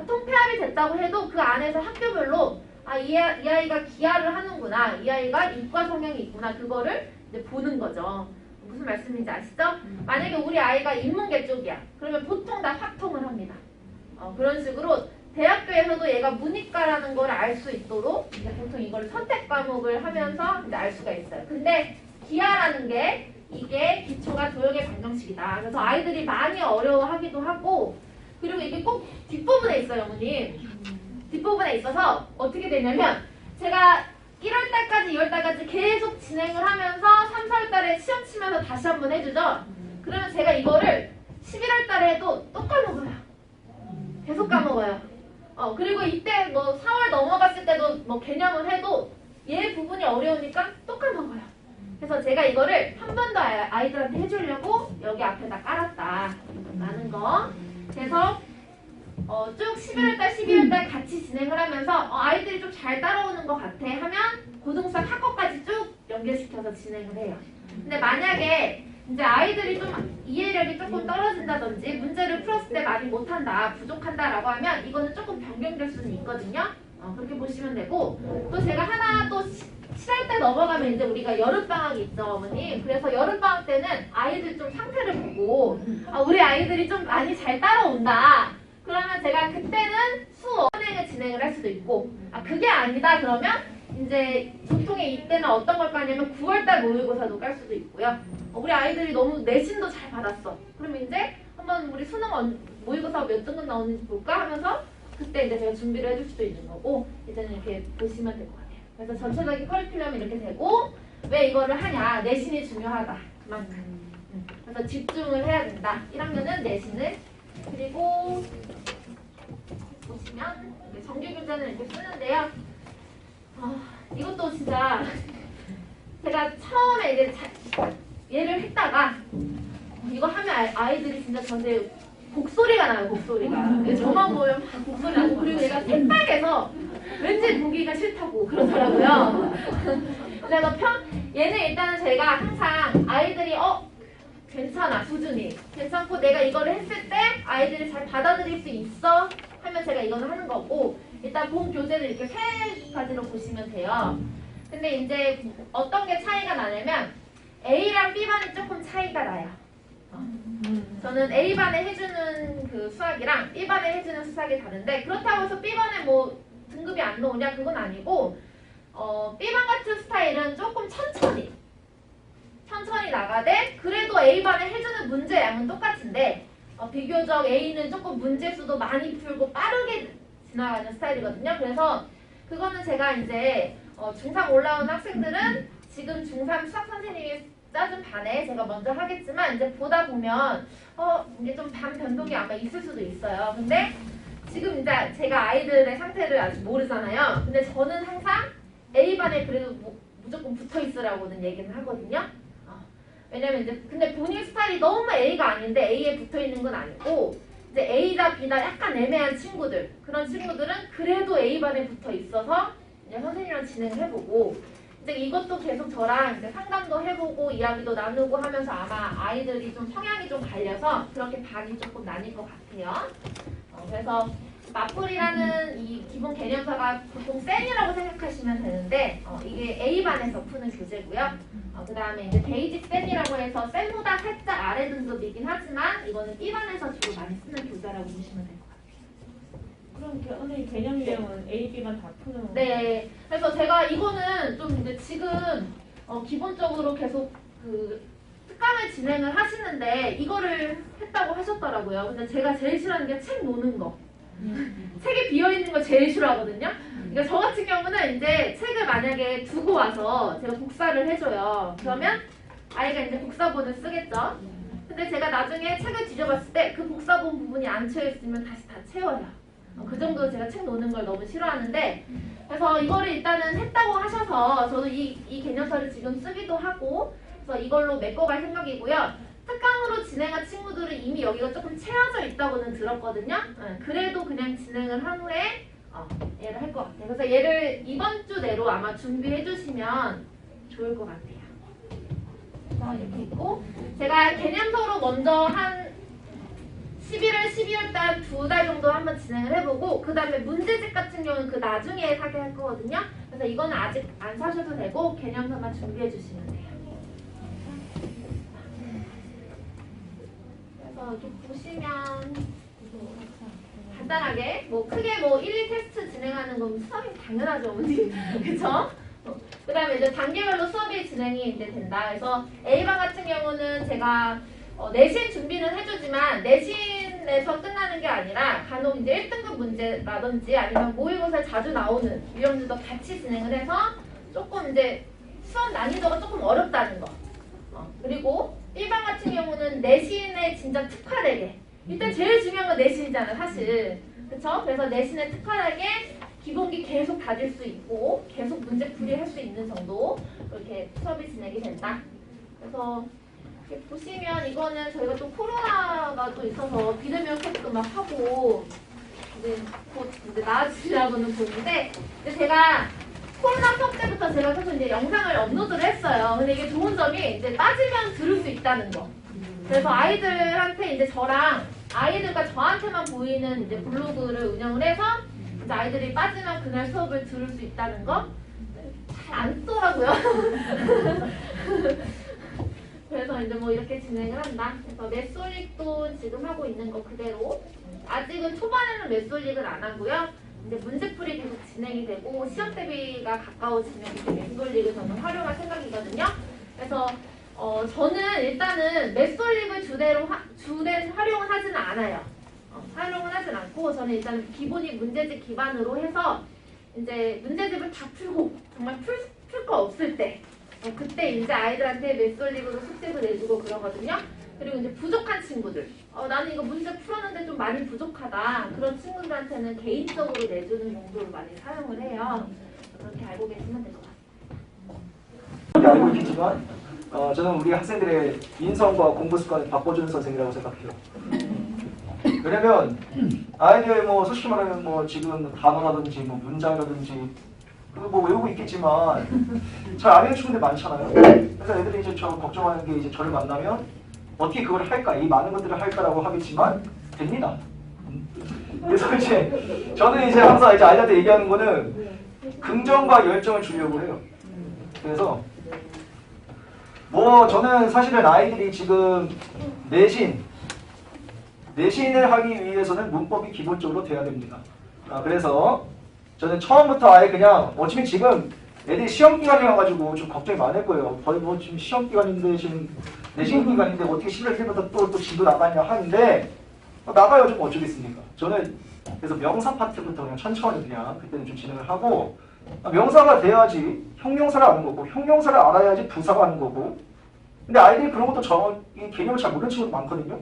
통폐합이 됐다고 해도 그 안에서 학교별로 이 아이가 기하를 하는구나, 이 아이가 이과 성향이 있구나, 그거를 이제 보는 거죠. 무슨 말씀인지 아시죠? 만약에 우리 아이가 인문계 쪽이야. 그러면 보통 다 확통을 합니다. 그런 식으로 대학교에서도 얘가 문이과라는 걸 알 수 있도록 이제 보통 이걸 선택 과목을 하면서 이제 알 수가 있어요. 근데 기하라는 게 이게 기초가 도형의 방정식이다. 그래서 아이들이 많이 어려워하기도 하고, 그리고 이게 꼭 뒷부분에 있어요, 어머님. 뒷부분에 있어서 어떻게 되냐면 제가 1월달까지 2월달까지 계속 진행을 하면서 3, 4월달에 시험 치면서 다시 한번 해주죠. 그러면 제가 이거를 11월달에 해도 또 까먹어요. 계속 까먹어요. 그리고 이때 뭐 4월 넘어갔을 때도 뭐 개념을 해도 얘 부분이 어려우니까 또 까먹어요. 그래서 제가 이거를 한 번 더 아이들한테 해주려고 여기 앞에다 깔았다 라는 거. 그래서 쭉 11월달, 12월달 같이 진행을 하면서 아이들이 좀 잘 따라오는 것 같아 하면 고등수학 학과까지 쭉 연결시켜서 진행을 해요. 근데 만약에 이제 아이들이 좀 이해력이 조금 떨어진다든지 문제를 풀었을 때 많이 못한다, 부족한다라고 하면 이거는 조금 변경될 수는 있거든요. 그렇게 보시면 되고, 또 제가 하나 또 7월달 넘어가면 이제 우리가 여름방학이 있죠, 어머님. 그래서 여름방학 때는 아이들 좀 상태를 보고 우리 아이들이 좀 많이 잘 따라온다. 그러면 제가 그때는 수원행을 진행을 할 수도 있고, 그게 아니다 그러면 이제 보통 이때는 어떤 걸 까냐면 9월달 모의고사도 깔 수도 있고요. 우리 아이들이 너무 내신도 잘 받았어. 그러면 이제 한번 우리 수능 모의고사 몇 등급 나오는지 볼까 하면서 그때 이제 제가 준비를 해줄 수도 있는 거고, 이제는 이렇게 보시면 될 것 같아요. 그래서 전체적인 커리큘럼이 이렇게 되고, 왜 이거를 하냐? 내신이 중요하다. 그만큼. 그래서 집중을 해야 된다. 1학년은 내신을. 그리고 보시면 정규교재는 이렇게 쓰는데요. 이것도 진짜 제가 처음에 이제 얘를 했다가 이거 하면 아이들이 진짜 저한테 곡소리가 나요. 곡소리가. 저만 보면 막 곡소리 나고, 그리고 얘가 새빨개서 왠지 보기가 싫다고 그러더라고요. 그래서 얘는 일단은 제가 항상 아이들이 괜찮아, 수준이 괜찮고 내가 이거를 했을 때 아이들이 잘 받아들일 수 있어 하면 제가 이거는 하는 거고, 일단 본 교재는 이렇게 세 가지로 보시면 돼요. 근데 이제 어떤 게 차이가 나냐면 A랑 B반이 조금 차이가 나요. 저는 A반에 해주는 그 수학이랑 B반에 해주는 수학이 다른데, 그렇다고 해서 B반에 뭐 등급이 안 나오냐 그건 아니고, B반 같은 스타일은 조금 천천히 나가되 그래도 A반에 해주는 문제 양은 똑같은데 비교적 A는 조금 문제 수도 많이 풀고 빠르게 지나가는 스타일이거든요. 그래서 그거는 제가 이제 중3 올라온 학생들은 지금 중3 수학 선생님이 짜준 반에 제가 먼저 하겠지만 이제 보다 보면 이게 좀 반 변동이 아마 있을 수도 있어요. 근데 지금 이제 제가 아이들의 상태를 아직 모르잖아요. 근데 저는 항상 A반에 그래도 무조건 붙어 있으라고는 얘기는 하거든요. 왜냐면 이제 근데 본인 스타일이 너무 A가 아닌데 A에 붙어 있는 건 아니고, 이제 A다 B다 약간 애매한 친구들, 그런 친구들은 그래도 A반에 붙어 있어서 이제 선생님이랑 진행을 해보고, 이제 이것도 계속 저랑 이제 상담도 해보고 이야기도 나누고 하면서 아마 아이들이 좀 성향이 좀 갈려서 그렇게 반이 조금 나뉠 것 같아요. 그래서 마플이라는 이 기본 개념서가 보통 센이라고 생각하시면 되는데 이게 A반에서 푸는 교재고요. 그 다음에 이제 베이직 센이라고 해서 센보다 살짝 아래 등급이긴 하지만 이거는 B반에서 주로 많이 쓰는 교재라고 보시면 될 것 같아요. 그럼 선생님 개념 유형은 A, B만 다 푸는. 네, 그래서 제가 이거는 좀 이제 지금 기본적으로 계속 그 특강을 진행을 하시는데 이거를 했다고 하셨더라고요. 근데 제가 제일 싫어하는 게 책 노는 거. 책이 비어있는 거 제일 싫어하거든요. 그러니까 저 같은 경우는 이제 책을 만약에 두고 와서 제가 복사를 해줘요. 그러면 아이가 이제 복사본을 쓰겠죠. 근데 제가 나중에 책을 뒤져봤을 때 그 복사본 부분이 안 채워있으면 다시 다 채워요. 그 정도로 제가 책 노는 걸 너무 싫어하는데, 그래서 이거를 일단은 했다고 하셔서 저도 이 개념서를 지금 쓰기도 하고 그래서 이걸로 메꿔갈 생각이고요. 특강으로 진행한 친구들은 이미 여기가 조금 채워져 있다고는 들었거든요. 그래도 그냥 진행을 한 후에 얘를 할 것 같아요. 그래서 얘를 이번 주 내로 아마 준비해 주시면 좋을 것 같아요. 그래서 이렇게 있고 제가 개념서로 먼저 한 11월, 12월 달 2달 정도 한번 진행을 해보고 그 다음에 문제집 같은 경우는 그 나중에 사게 할 거거든요. 그래서 이거는 아직 안 사셔도 되고 개념서만 준비해 주시면 돼요. 그래서 이렇게 보시면 간단하게 뭐 크게 뭐 1, 2 테스트 진행하는 건 수업이 당연하죠, 어머니. 그쵸? 그 다음에 이제 단계별로 수업이 진행이 이제 된다. 그래서 A반 같은 경우는 제가 내신 준비는 해주지만 내신에서 끝나는 게 아니라 간혹 이제 1등급 문제라든지 아니면 모의고사에 자주 나오는 유형들도 같이 진행을 해서 조금 이제 수업 난이도가 조금 어렵다는 거. 그리고 B반 같은 경우는 내신에 진짜 특화되게 일단 제일 중요한 건 내신이잖아 사실. 그쵸? 그래서 내신에 특화되게 기본기 계속 다질 수 있고 계속 문제풀이 할 수 있는 정도 이렇게 수업이 진행이 된다. 그래서 이렇게 보시면 이거는 저희가 또 코로나가 또 있어서 비대면 수업도 막 하고 이제 곧 이제 나아지려고는 보는데 근데 제가 코로나 수업 때부터 제가 계속 이제 영상을 업로드를 했어요. 근데 이게 좋은 점이 이제 빠지면 들을 수 있다는 거. 그래서 아이들한테 이제 저랑 아이들과 저한테만 보이는 이제 블로그를 운영을 해서 이제 아이들이 빠지면 그날 수업을 들을 수 있다는 거. 잘 안 쓰더라고요. 그래서 이제 뭐 이렇게 진행을 한다. 그래서 매솔릭도 지금 하고 있는 거 그대로. 아직은 초반에는 매솔릭을 안 하고요. 이제 문제풀이 계속 진행이 되고 시험 대비가 가까워지면 이제 매솔릭을 저는 활용할 생각이거든요. 그래서 저는 일단은 매솔릭을 주된 활용을 하지는 않아요. 활용은 하진 않고 저는 일단 기본이 문제집 기반으로 해서 이제 문제집을 다 풀고 정말 풀 거 없을 때 그때 이제 아이들한테 매솔릭으로 숙제도 내주고 그러거든요. 그리고 이제 부족한 친구들 나는 이거 문제 풀었는데 좀 많이 부족하다 그런 친구들한테는 개인적으로 내주는 용도로 많이 사용을 해요. 그렇게 알고 계시면 될 것 같습니다. 알고 있겠지만 저는 우리 학생들의 인성과 공부 습관을 바꿔주는 선생이라고 생각해요. 왜냐면 아이들 뭐 솔직히 말하면 뭐 지금 단어라든지 뭐 문장이라든지 그거 뭐 외우고 있겠지만 잘 안 외우는 친구들 많잖아요. 그래서 애들이 이제 저 걱정하는 게 이제 저를 만나면 어떻게 그걸 할까, 이 많은 것들을 할까라고 하겠지만 됩니다. 그래서 이제 저는 이제 항상 이제 아이들한테 얘기하는 거는 긍정과 열정을 주려고 해요. 그래서 뭐 저는 사실은 아이들이 지금 내신을 하기 위해서는 문법이 기본적으로 돼야 됩니다. 그래서 저는 처음부터 아예 그냥 어차피 지금 애들이 시험 기간이어가지고 좀 걱정이 많을 거예요. 거의 뭐 지금 시험 기간인데 지금 내신 기간인데 어떻게 11월 1일부터 또 진도 나가냐 하는데 나가요. 좀 어쩌겠습니까? 저는 그래서 명사 파트부터 그냥 천천히 그냥 그때는 좀 진행을 하고 명사가 돼야지 형용사를 아는 거고 형용사를 알아야지 부사가 아는 거고 근데 아이들이 그런 것도 정확히 개념을 잘 모르는 친구도 많거든요.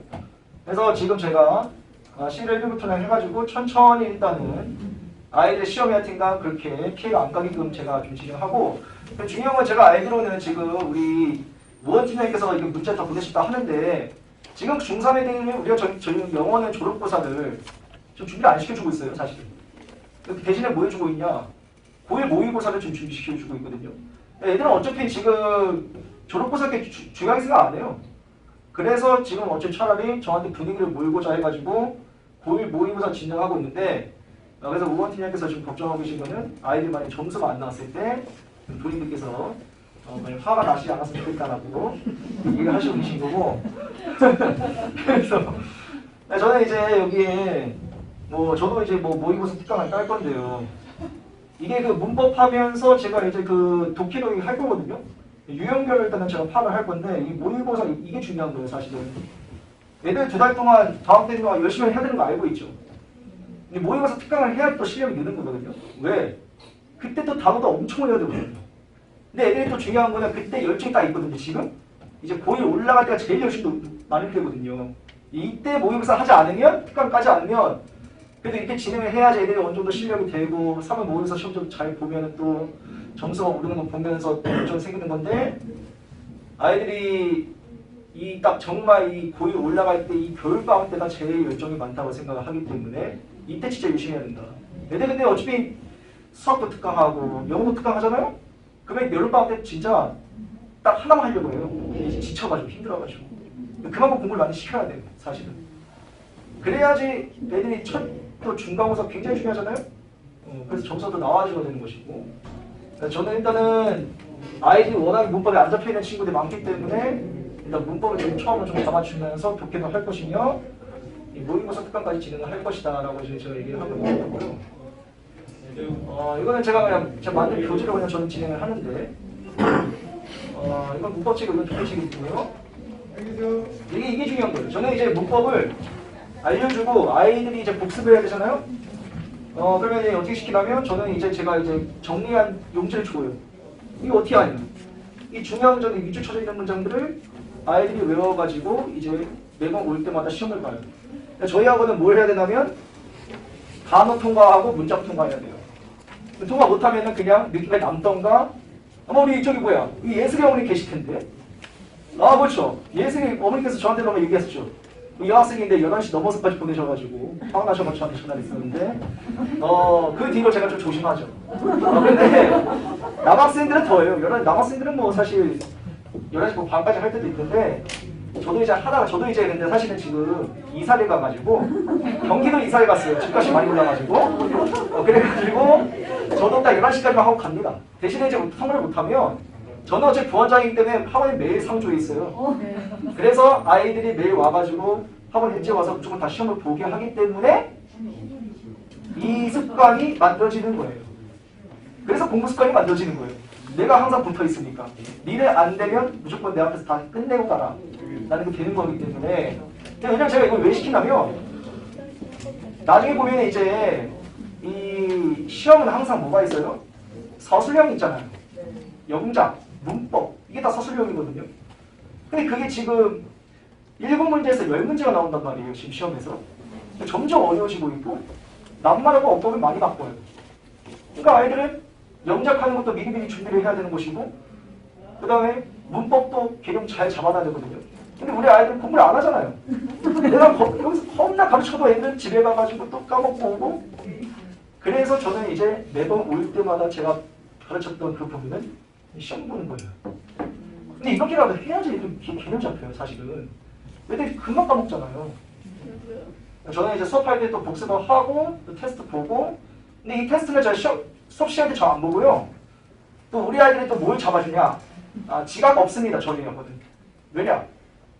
그래서 지금 제가 11월 1일부터는 해가지고 천천히 일단은 아이들 시험에 하여튼간 그렇게 피해가 안 가게끔 제가 좀 진행하고 중요한 건 제가 알기로는 지금 우리 무원팀장님께서 이거 문제 다 보내셨다 하는데 지금 중3 애들이 우리가 저희 영어는 졸업고사를 좀 준비를 안 시켜주고 있어요 사실은. 대신에 뭐 해주고 있냐 고1 모의고사를 좀 준비시켜주고 있거든요. 애들은 어차피 지금 졸업고사 때 중요하게 생각 안 해요. 그래서 지금 어차피 차라리 저한테 분위기를 몰고자 해가지고 고1 모의고사 진행하고 있는데 그래서 우원팀장님께서 지금 걱정하고 계신 거는 아이들 만약 점수가 안 나왔을 때 부모님들께서 화가 나시지 않았으면 좋겠다라고 얘기를 하시고 계신 거고 그래서 저는 이제 여기에 뭐 저도 이제 뭐 모의고사 특강을 깔 건데요. 이게 그 문법 하면서 제가 이제 그 독해력이 할 거거든요. 유형별로 일단은 제가 파악을 할 건데 이 모의고사 이게 중요한 거예요 사실은. 애들 2달 동안 다음 달 동안 열심히 해야 되는 거 알고 있죠. 근데 모의고사 특강을 해야 또 실력이 느는 거거든요. 왜? 그때 또 단어도 엄청 외워야 되거든요. 근데 애들이 또 중요한 거는 그때 열정이 딱 있거든요. 지금 이제 고1 올라갈 때가 제일 열심히 많을 때거든요. 이때 모의고사 하지 않으면 특강 까지 않으면 그래도 이렇게 진행을 해야지 애들이 어느 정도 실력이 되고 3월 모의고사 시험 좀 잘 보면 또 점수가 오르는 거 보면서 열정이 생기는 건데 아이들이 이 딱 정말 이 고1 올라갈 때 이 겨울방학 때가 제일 열정이 많다고 생각을 하기 때문에 이때 진짜 열심히 해야 된다. 애들 근데 어차피 수학도 특강하고 영어도 특강하잖아요? 그러면 여름방학 때 진짜 딱 하나만 하려고 해요. 이제 지쳐가지고 힘들어가지고. 그만큼 공부를 많이 시켜야 돼요, 사실은. 그래야지 애들이 또 중간고사 굉장히 중요하잖아요? 그래서 점수도 나와줘야 되는 것이고. 저는 일단은 아이들이 워낙에 문법에 안 잡혀있는 친구들이 많기 때문에 일단 문법을 좀 처음으로 좀 잡아주면서 독해도 할 것이며 이 모의고사 특강까지 진행을 할 것이다 라고 이제 제가 얘기를 하고 있고요. 이거는 제가 그냥 제가 만든 교재로 그냥 저는 진행을 하는데 이건 문법책이 이건 독해책이고요. 이게 중요한 거예요. 저는 이제 문법을 알려주고 아이들이 이제 복습을 해야 되잖아요. 그러면 이제 어떻게 시키냐면 저는 이제 제가 이제 정리한 용지를 줘요. 이거 어떻게 하냐? 이 중요한 점이 밑줄 쳐져 있는 문장들을 아이들이 외워가지고 이제 매번 올 때마다 시험을 봐요. 저희 학원은 뭘 해야 되냐면 단어 통과하고 문장 통과해야 돼요. 통과 못하면은 그냥 느낌에 남던가 우리 저기 뭐야 이 예슬이 어머니 계실 텐데 그렇죠. 예슬이 어머니께서 저한테도 한번 얘기했었죠. 여학생인데 11시 넘어서까지 보내셔가지고 화가 나셔서 저한테 전화를 했었는데 그 뒤로 제가 좀 조심하죠. 근데 남학생들은 더해요. 남학생들은 뭐 사실 11시 뭐 반까지 할 때도 있는데 저도 이제 하다가 저도 이제 근데 사실은 지금 이사를 가가지고 경기도 이사를 갔어요. 집값이 많이 올라가지고 그래가지고 저도 딱 11시까지만 하고 갑니다. 대신에 이제 성공을 못하면 저는 어제 부원장이기 때문에 학원에 매일 상조에 있어요. 그래서 아이들이 매일 와가지고 학원 일찍 와서 무조건 다 시험을 보게 하기 때문에 이 습관이 만들어지는 거예요. 그래서 공부 습관이 만들어지는 거예요. 내가 항상 붙어 있으니까. 니네 안 되면 무조건 내 앞에서 다 끝내고 가라. 라는 게 되는 거기 때문에. 왜냐면 제가 이걸 왜 시키냐면 나중에 보면 이제 이 시험은 항상 뭐가 있어요? 서술형 있잖아요. 영작, 문법 이게 다 서술형이거든요. 근데 그게 지금 7문제에서 10문제가 나온단 말이에요. 지금 시험에서. 점점 어려워지고 있고 낱말하고 어법을 많이 바꿔요. 그러니까 아이들은 영작하는 것도 미리미리 준비를 해야 되는 것이고 그 다음에 문법도 개념 잘 잡아놔야 되거든요. 근데 우리 아이들은 공부를 안 하잖아요. 내가 여기서 겁나 가르쳐도 애들은 집에 가가지고 또 까먹고 오고 그래서 저는 이제 매번 올 때마다 제가 가르쳤던 그 부분은 시험 보는 거예요. 근데 이렇게라도 해야지 좀 개념 잡혀요, 사실은. 애들이 금방 까먹잖아요. 저는 이제 수업할 때 또 복습을 하고 또 테스트 보고 근데 이 테스트는 제가 수업 시간에 잘 안 보고요. 또 우리 아이들이 또 뭘 잡아주냐? 지각 없습니다, 저희 학원은. 왜냐?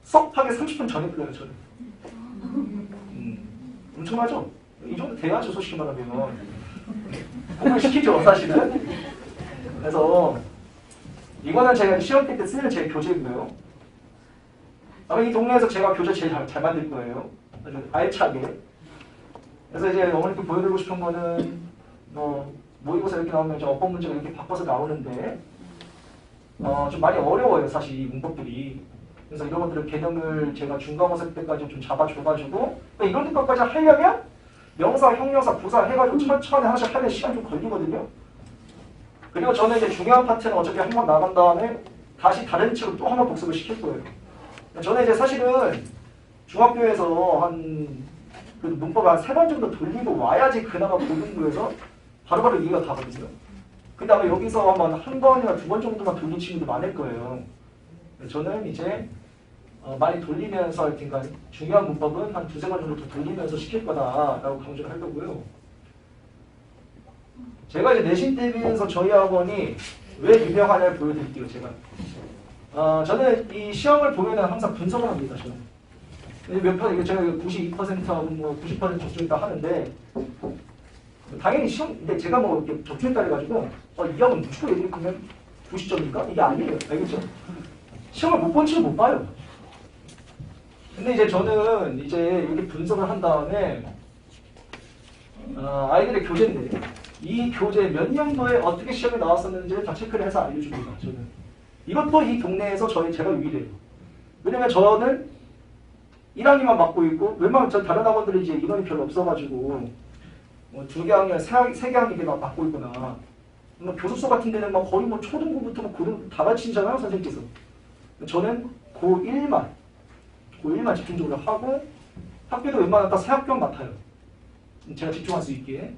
수업하기 30분 전에 불러요, 저는. 엄청나죠? 이 정도 돼야죠, 솔직히 말하면. 공부를 시키죠, 사실은. 그래서 이거는 제가 시험 때 쓰는 제 교재인데요. 이 동네에서 제가 교재 제일 잘 만들 거예요. 아주 알차게. 그래서 이제 어머니께 보여드리고 싶은 거는 모의고사 이렇게 나오면 이제 어법 문제가 이렇게 바꿔서 나오는데 좀 많이 어려워요, 사실 이 문법들이. 그래서 이런 것들을 개념을 제가 중간고사 때까지 좀 잡아줘가지고 이런 것까지 하려면 명사, 형용사, 부사 해가지고 천천히 하나씩 하면 시간 좀 걸리거든요. 그리고 저는 이제 중요한 파트는 어차피 한 번 나간 다음에 다시 다른 책으로 또 한 번 복습을 시킬 거예요. 저는 이제 사실은 중학교에서 그 문법을 한 3번 정도 돌리고 와야지 그나마 고등부에서 바로바로 이해가 가거든요. 근데 아마 여기서 한 번이나 2번 정도만 돌린 친구들 많을 거예요. 저는 이제 많이 돌리면서 하여튼간 중요한 문법은 한 2-3번 정도 더 돌리면서 시킬 거다라고 강조를 할 거고요. 제가 이제 내신 대비해서 저희 학원이 왜 유명하냐를 보여드릴게요, 제가. 저는 이 시험을 보면은 항상 분석을 합니다, 저는. 몇 번, 이게 제가 92%하고 90% 적중했다 하는데, 당연히 시험, 근데 제가 이렇게 적중했다 해가지고, 이 학원 무조건 애들이 그러면 90점인가? 이게 아니에요. 알겠죠? 시험을 못 본 친구 못 봐요. 근데 이제 저는 이제 이렇게 분석을 한 다음에, 아이들의 교재인데, 이 교재 몇 년도에 어떻게 시험이 나왔었는지를 다 체크를 해서 알려줍니다, 저는. 이것도 이 동네에서 제가 유일해요. 왜냐면 저는 1학년만 맡고 있고, 웬만하면 다른 학원들이 이제 인원이 별로 없어가지고, 2개 학년, 3개 학년이 맡고 있거나, 교습소 같은 데는 거의 초등부부터 고등부 다 가르치잖아요, 선생님께서. 저는 고1만 집중적으로 하고 학교도 웬만하면 다 새 학교만 맡아요. 제가 집중할 수 있게.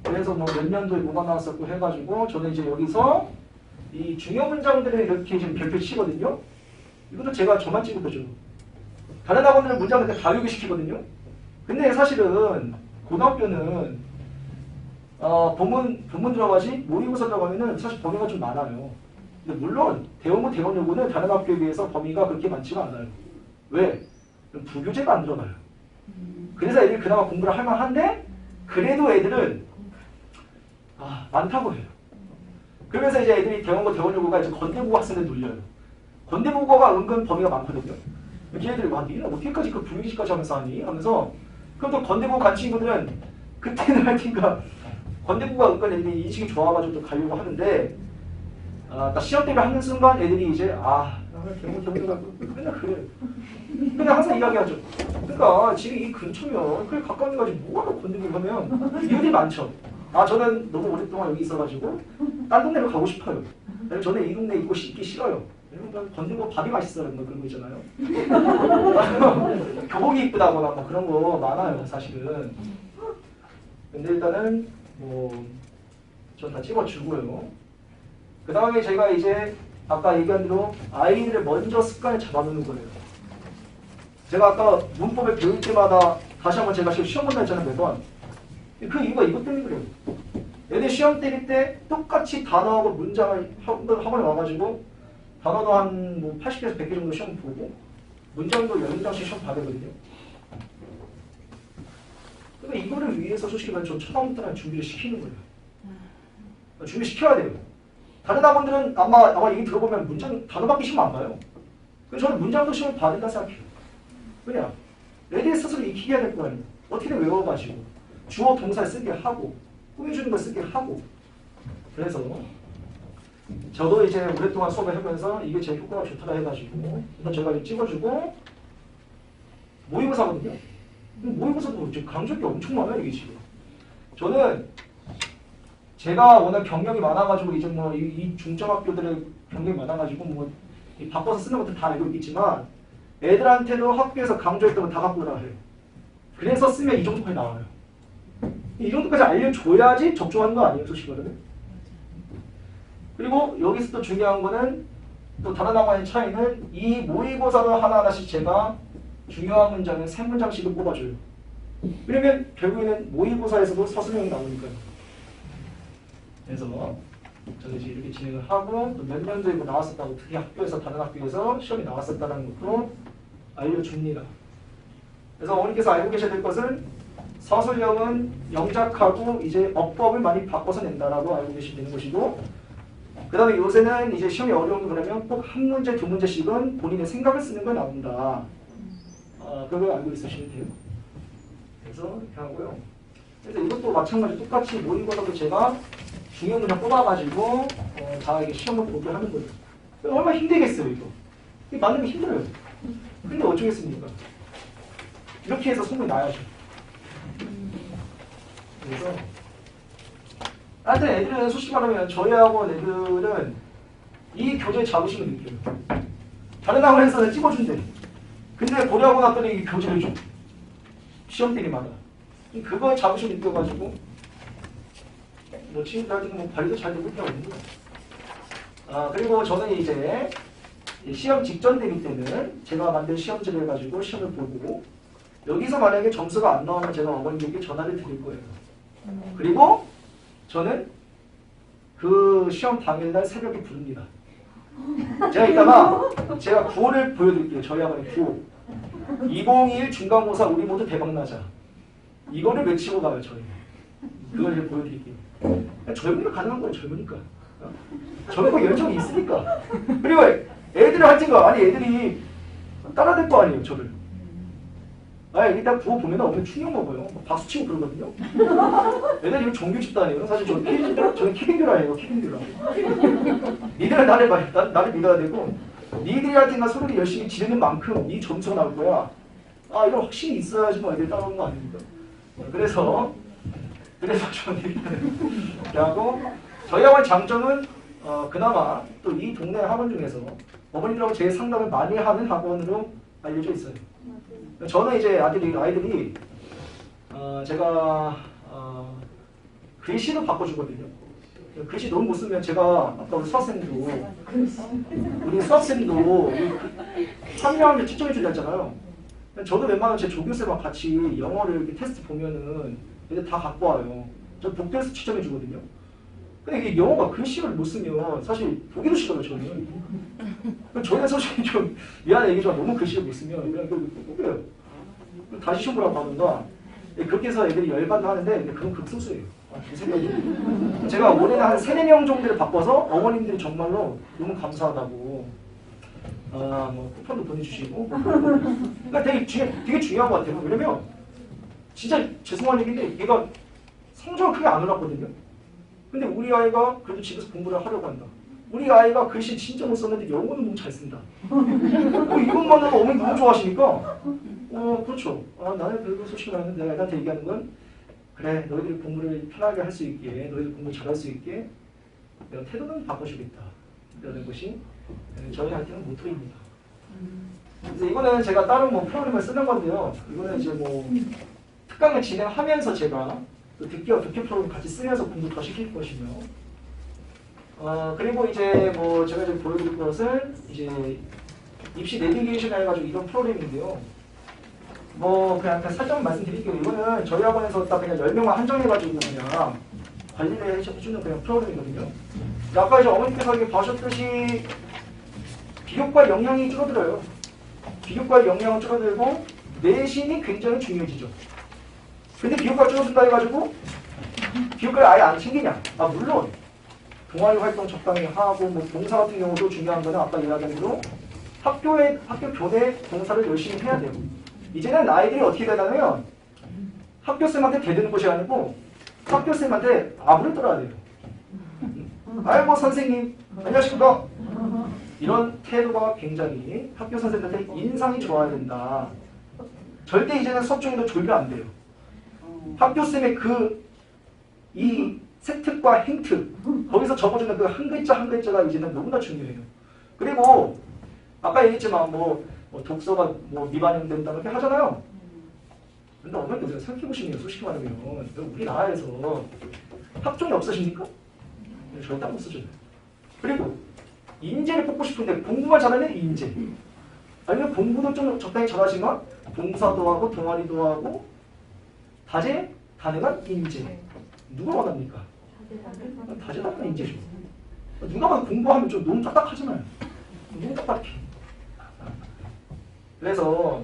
그래서 뭐 몇 년도에 뭐가 나왔었고 해가지고 저는 이제 여기서 이 중요 문장들을 이렇게 지금 별표 치거든요. 이것도 제가 저만 찍은 거죠. 다른 학원들은 문장을 다 외우게 시키거든요. 근데 사실은 고등학교는 본문 들어가지 모의고사 들어가면은 사실 범위가 좀 많아요. 근데 물론 대원고 대원여고는 다른 학교에 비해서 범위가 그렇게 많지가 않아요. 왜? 부교재가 안 들어가요. 그래서 애들이 그나마 공부를 할 만한데 그래도 애들은 많다고 해요. 그러면서 이제 애들이 대원고 대원여고가 이제 건대국어 학생들 놀려요. 건대국어가 은근 범위가 많거든요. 걔네들이 니는 어떻게까지 그 부교재까지 하면서 하니? 하면서 그럼 또 건대국어 간 친구들은 그때는 하여튼가 건대국어가 은근 애들이 인식이 좋아가지고 또 가려고 하는데 딱 시험 때문에 하는 순간 애들이 이제 대원고 맨날 그래. 근데 항상 이야기하죠. 그러니까 지금 이 근처면 그래 가까운 데 가지고 뭐하러 건대국어 하면 이유들이 많죠. 저는 너무 오랫동안 여기 있어가지고 딴 동네로 가고 싶어요. 저는 이 동네 있기 싫어요. 건대국어 밥이 맛있어라는 거 그런 거 있잖아요. 교복이 이쁘다거나 뭐 그런 거 많아요 사실은. 근데 일단은 전 다 찍어주고요. 그 다음에 제가 이제 아까 얘기한 대로 아이들을 먼저 습관을 잡아놓는 거예요. 제가 아까 문법을 배울 때마다 다시 한번 제가 시험 본다 했잖아요 매번. 그 이유가 이것 때문에 그래요. 얘들 시험 때릴 때 똑같이 단어하고 문장을 학원에 와가지고 단어도 한 80개에서 100개 정도 시험 보고 문장도 10문장씩 시험 봐야 되거든요. 그러니까 이거를 위해서 솔직히 말해서 전 초등부터 준비를 시키는 거예요. 준비시켜야 돼요. 다른 학원들은 아마 얘기 들어보면 문장 단어 받기 시험 안 봐요. 그래서 저는 문장도 시험 봐야 된다 생각해요. 왜냐? 애들 스스로 익히게 해야 될 거 아니에요. 어떻게든 외워가지고 주어 동사 쓰게 하고 꾸며주는 걸 쓰게 하고. 그래서 저도 이제 오랫동안 수업을 하면서 이게 제일 효과가 좋더라 해가지고 일단 제가 이렇게 찍어주고 모의고사거든요. 모의고사도 지금 강조할 게 엄청 많아요 이게 지금. 저는 제가 워낙 경력이 많아가지고 이제 이 중점학교들의 경력이 많아가지고 바꿔서 쓰는 것도 다 알고 있겠지만 애들한테도 학교에서 강조했던 거 다 갖고 오라 해요. 그래서 쓰면 이 정도까지 나와요. 이 정도까지 알려줘야지 적중하는 거 아니에요 솔직히 말하면. 그리고 여기서 또 중요한 거는 또 다른 학원의 차이는 이 모의고사를 하나하나씩 제가 중요한 문장은 3문장씩을 뽑아줘요. 왜냐면 결국에는 모의고사에서도 서술형이 나오니까요. 그래서 저는 이제 이렇게 진행을 하고 또 몇 년도에 나왔었다고 특히 학교에서 다른 학교에서 시험이 나왔었다는 것도 알려줍니다. 그래서 어머니께서 알고 계셔야 될 것은 서술형은 영작하고 이제 어법을 많이 바꿔서 낸다라고 알고 계시면 되는 것이고, 그 다음에 요새는 이제 시험이 어려운 거 그러면 꼭 한 문제, 두 문제씩은 본인의 생각을 쓰는 거 나온다. 그걸 알고 있으시면 돼요. 그래서 이렇게 하고요. 그래서 이것도 마찬가지로 똑같이 모의고사도 제가 중요 문장 뽑아가지고 다 이게 시험을 보게 하는 거예요. 얼마나 힘들겠어요 이거. 이게 맞는 게 힘들어요. 근데 어쩌겠습니까? 이렇게 해서 소문이 나야죠. 그래서 하여튼 애들은 솔직히 말하면 저희 학원 애들은 이 교재의 자부심을 느껴요. 다른 학원에서는 찍어준대. 근데 고려하고 났더니 이 교재를 줘. 시험 때리마다. 그거에 자부심 느껴가지고 친구들한테 관리도 잘 되고 있다고 합니다. 그리고 저는 이제 시험 직전 대비 때는 제가 만든 시험지를 해가지고 시험을 보고 여기서 만약에 점수가 안 나오면 제가 어머님께 전화를 드릴 거예요. 그리고 저는 그 시험 당일날 새벽에 부릅니다. 제가 이따가 제가 구호를 보여드릴게요. 저희 학원의 구호. 2021 중간고사 우리 모두 대박나자. 이거를 외치고 가요. 저희. 그걸 이제 보여드릴게요. 젊으니까 가능한 거예요. 젊으니까. 젊고 열정이 있으니까. 그리고 애들을 하여튼가 아니 애들이 따라댈 거 아니에요. 저를. 일단 구호 보면 오면 충격 먹어요. 박수 치고 그러거든요. 애들 이거 종교 집단이에요. 사실 저는 키링교라예요. 키링교라. 니들은 나를 믿어야 되고 니들이 하여튼가 소리를 열심히 지르는 만큼 네 점수가 나올 거야. 이런 확신이 있어야지 뭐 애들 따라오는 거 아닙니까? 그래서 저는 이렇게 하고 저희 학원 장점은 그나마 또 이 동네 학원 중에서 어머님들하고 제일 상담을 많이 하는 학원으로 알려져 있어요. 저는 이제 아이들이 제가 글씨도 바꿔주거든요. 글씨 너무 못 쓰면 제가 아까 우리 수학생도 참여하면 채점해 준다 했잖아요. 저도 웬만하면 제 조교쌤과 같이 영어를 이렇게 테스트 보면은 애들 다 갖고 와요. 저 복도에서 채점해 주거든요. 근데 이게 영어가 글씨를 못 쓰면 사실 보기도 싫어요, 저는. 저희는 사실 좀 미안한 얘기지만 너무 글씨를 못 쓰면 그냥 그래요. 다시 시험 보라고 하는가. 그렇게 해서 애들이 열받아 하는데 근데 그건 극소수예요. 제 생각이. 제가 올해는 한 3, 4명 정도를 바꿔서 어머님들이 정말로 너무 감사하다고 뭐 쿠폰도 보내주시고 그러니까 되게 중요한 것 같아요. 왜냐면 진짜 죄송한 얘기인데 얘가 성적을 크게 안 올랐거든요. 근데 우리 아이가 그래도 집에서 공부를 하려고 한다. 우리 아이가 글씨 진짜 못 썼는데 영어는 너무 잘 쓴다. 이것만으로 어머니 너무 좋아하시니까 그렇죠. 나는 그래도 솔직히 말하면 내가 애한테 얘기하는 건 그래 너희들이 공부를 편하게 할 수 있게 너희들 공부 잘할 수 있게 내가 태도는 바꿔주겠다. 라는 것이 저희한테는 모토입니다. 그래서 이거는 제가 다른 뭐 프로그램을 쓰는 건데요. 이거는 이제 뭐 특강을 진행하면서 제가 또 듣기와 독해 프로그램 같이 쓰면서 공부 더 시킬 것이며 그리고 이제 뭐 제가 지금 보여드릴 것은 이제 입시 내비게이션 해가지고 이런 프로그램인데요. 뭐 그냥 살짝 말씀드릴게요. 이거는 저희 학원에서 딱 그냥 10명만 한정해가지고 그냥 관리를 해주는 그냥 프로그램이거든요. 아까 이제 어머니께서 여기 보셨듯이 비교과 영향이 줄어들어요. 비교과 영향은 줄어들고 내신이 굉장히 중요해지죠. 근데 비교과 줄어든다 해가지고 비교과를 아예 안 챙기냐? 물론 동아리 활동 적당히 하고 뭐 봉사 같은 경우도 중요한 거는 아까 이야기한 대로 학교 교내 봉사를 열심히 해야 돼요. 이제는 아이들이 어떻게 되냐면 학교쌤한테 대드는 것이 아니고 학교쌤한테 아부를 떨어야 돼요. 아이고 선생님 안녕하십니까. 이런 태도가 굉장히 학교 선생님한테 인상이 좋아야 된다. 절대 이제는 수업 중에도 졸면 안 돼요. 학교쌤의 이 세특과 행특 거기서 적어주는 그 한 글자 한 글자가 이제는 너무나 중요해요. 그리고 아까 얘기했지만 뭐 독서가 뭐 미반영된다 이렇게 하잖아요. 근데 어머니들 생각해보시면 솔직히 말하면 우리나라에서 학종이 없으십니까? 절대 안 없어져요. 그리고 인재를 뽑고 싶은데 공부만 잘하는 인재 아니면 공부도 좀 적당히 잘하시면 봉사도 하고 동아리도 하고 다재 다능한 인재 누가 원합니까? 다재다능한 인재죠. 누가 봐도 공부하면 좀 너무 딱딱하잖아요. 너무 딱딱해. 그래서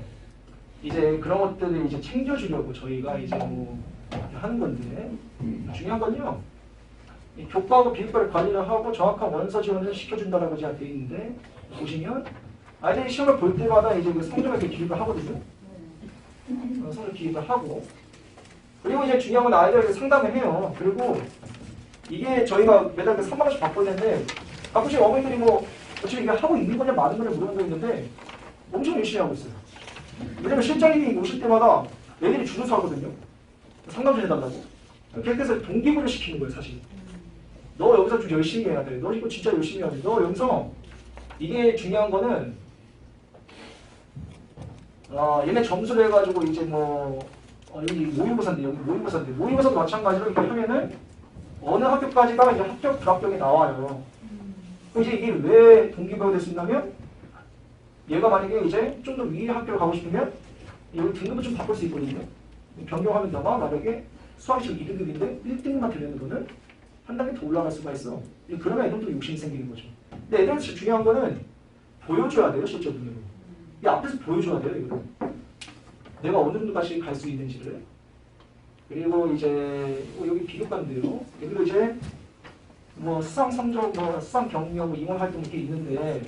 이제 그런 것들을 이제 챙겨주려고 저희가 이제 뭐 하는 건데 중요한 건요. 이 교과하고 비교과를 관리를 하고 정확한 원서 지원을 시켜준다라고 제가 되어 있는데 보시면 아이들이 시험을 볼 때마다 이제 그 성적을 이렇게 기입을 하거든요. 성적 기입을 하고 그리고 이제 중요한 건 아이들에게 상담을 해요. 그리고 이게 저희가 매달 3만 원씩 받고 있는데 가끔씩 어머니들이 뭐 어차피 이게 하고 있는 거냐 많은 거냐 물어보고 있는데 엄청 열심히 하고 있어요. 왜냐면 실장님이 오실 때마다 애들이 줄을 서거든요. 상담 좀 해달라고. 그렇게 해서 동기부여를 시키는 거예요, 사실. 너 여기서 좀 열심히 해야 돼. 너 이거 진짜 열심히 해야 돼. 너 여기서 이게 중요한 거는 얘네 점수를 해가지고 이제 뭐 여기 모의고사인데 여기 모의고사도 마찬가지로 이렇게 하면은 어느 학교까지가 이제 합격 불합격이 나와요. 그럼 이제 이게 왜 동기부여가 될 수 있냐면 얘가 만약에 이제 좀 더 위의 학교를 가고 싶으면 여기 등급을 좀 바꿀 수 있거든요. 변경하면 너가 만약에 수학이 지금 2등급인데 1등만 되는 거는 한 단계 더 올라갈 수가 있어. 그러면 애들도 욕심이 생기는 거죠. 근데 애들은 중요한 거는 보여줘야 돼요, 실제 눈으로. 이 앞에서 보여줘야 돼요, 이거는. 내가 어느 정도까지 갈 수 있는지를. 그리고 이제 여기 비교과인데요. 여기도 이제 뭐 수상 성적, 뭐 수상 경력, 뭐 임원 활동 이렇게 있는데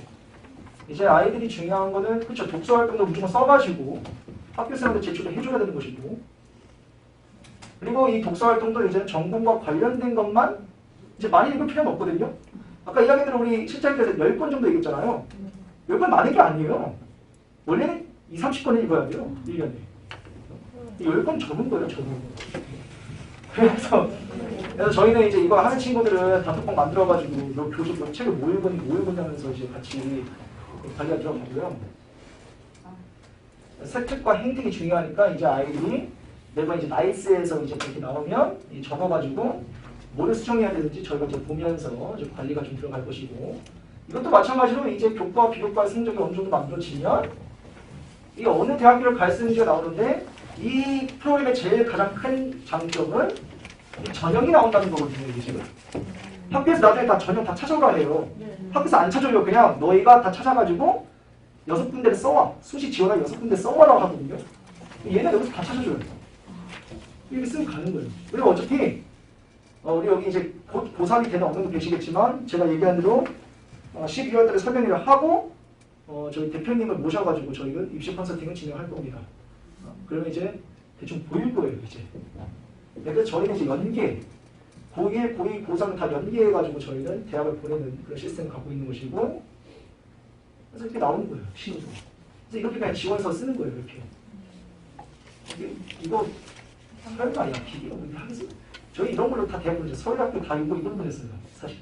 이제 아이들이 중요한 거는 그렇죠. 독서 활동도 무조건 써가지고 학교생한테 제출을 해줘야 되는 것이고 그리고 이 독서 활동도 이제 전공과 관련된 것만 이제 많이 읽을 필요는 없거든요. 아까 이야기대로 우리 실장님께서 10권 정도 읽었잖아요. 10권 많은 게 아니에요. 원래는 20, 30권을 읽어야 돼요. 1년에. 10권 적은 거예요. 적은 거. 그래서 저희는 이제 이거 하는 친구들은 단톡방 만들어가지고 너 교수 몇 책을 뭐 읽었냐면서 이제 같이 관리가 들어가고요. 선택과 행동이 중요하니까 이제 아이들이 매번 이제 나이스에서 이제 그렇게 나오면 이 적어가지고 뭐를 수정해야 되는지 저희가 이제 보면서 좀 관리가 좀 들어갈 것이고, 이것도 마찬가지로 이제 교과 비교과 성적이 어느 정도 만들어지면 이 어느 대학교를 갈 수 있는지가 나오는데, 이 프로그램의 제일 가장 큰 장점은 이 전형이 나온다는 거거든요. 이게 지금 학교에서 나중에 다 전형 다 찾아오라 해요. 학교에서 안 찾아줘요. 그냥 너희가 다 찾아가지고 6군데를 써와. 수시 지원할 6군데 써와라고 하거든요. 얘는 여기서 다 찾아줘요. 이렇게 쓰면 가는 거예요. 그리고 어차피 우리 여기 이제 곧 고3이 되는 어느 분도 계시겠지만, 제가 얘기한 대로 12월 달에 설명회를 하고 저희 대표님을 모셔가지고 저희가 입시 컨설팅을 진행할 겁니다. 그러면 이제 대충 보일 거예요, 이제. 그래서 저희는 이제 연계, 고1, 고2, 고3을 다 연계해가지고 저희는 대학을 보내는 그런 시스템을 갖고 있는 것이고, 그래서 이렇게 나오는 거예요, 신호도. 그래서 이렇게 그냥 지원서 쓰는 거예요, 이렇게. 이거 하는 거 아니야, 기계가 뭐 하겠어? 저희 이런 걸로 다 대학 보냈어요. 서울대학교 다 이거 보냈어요, 사실.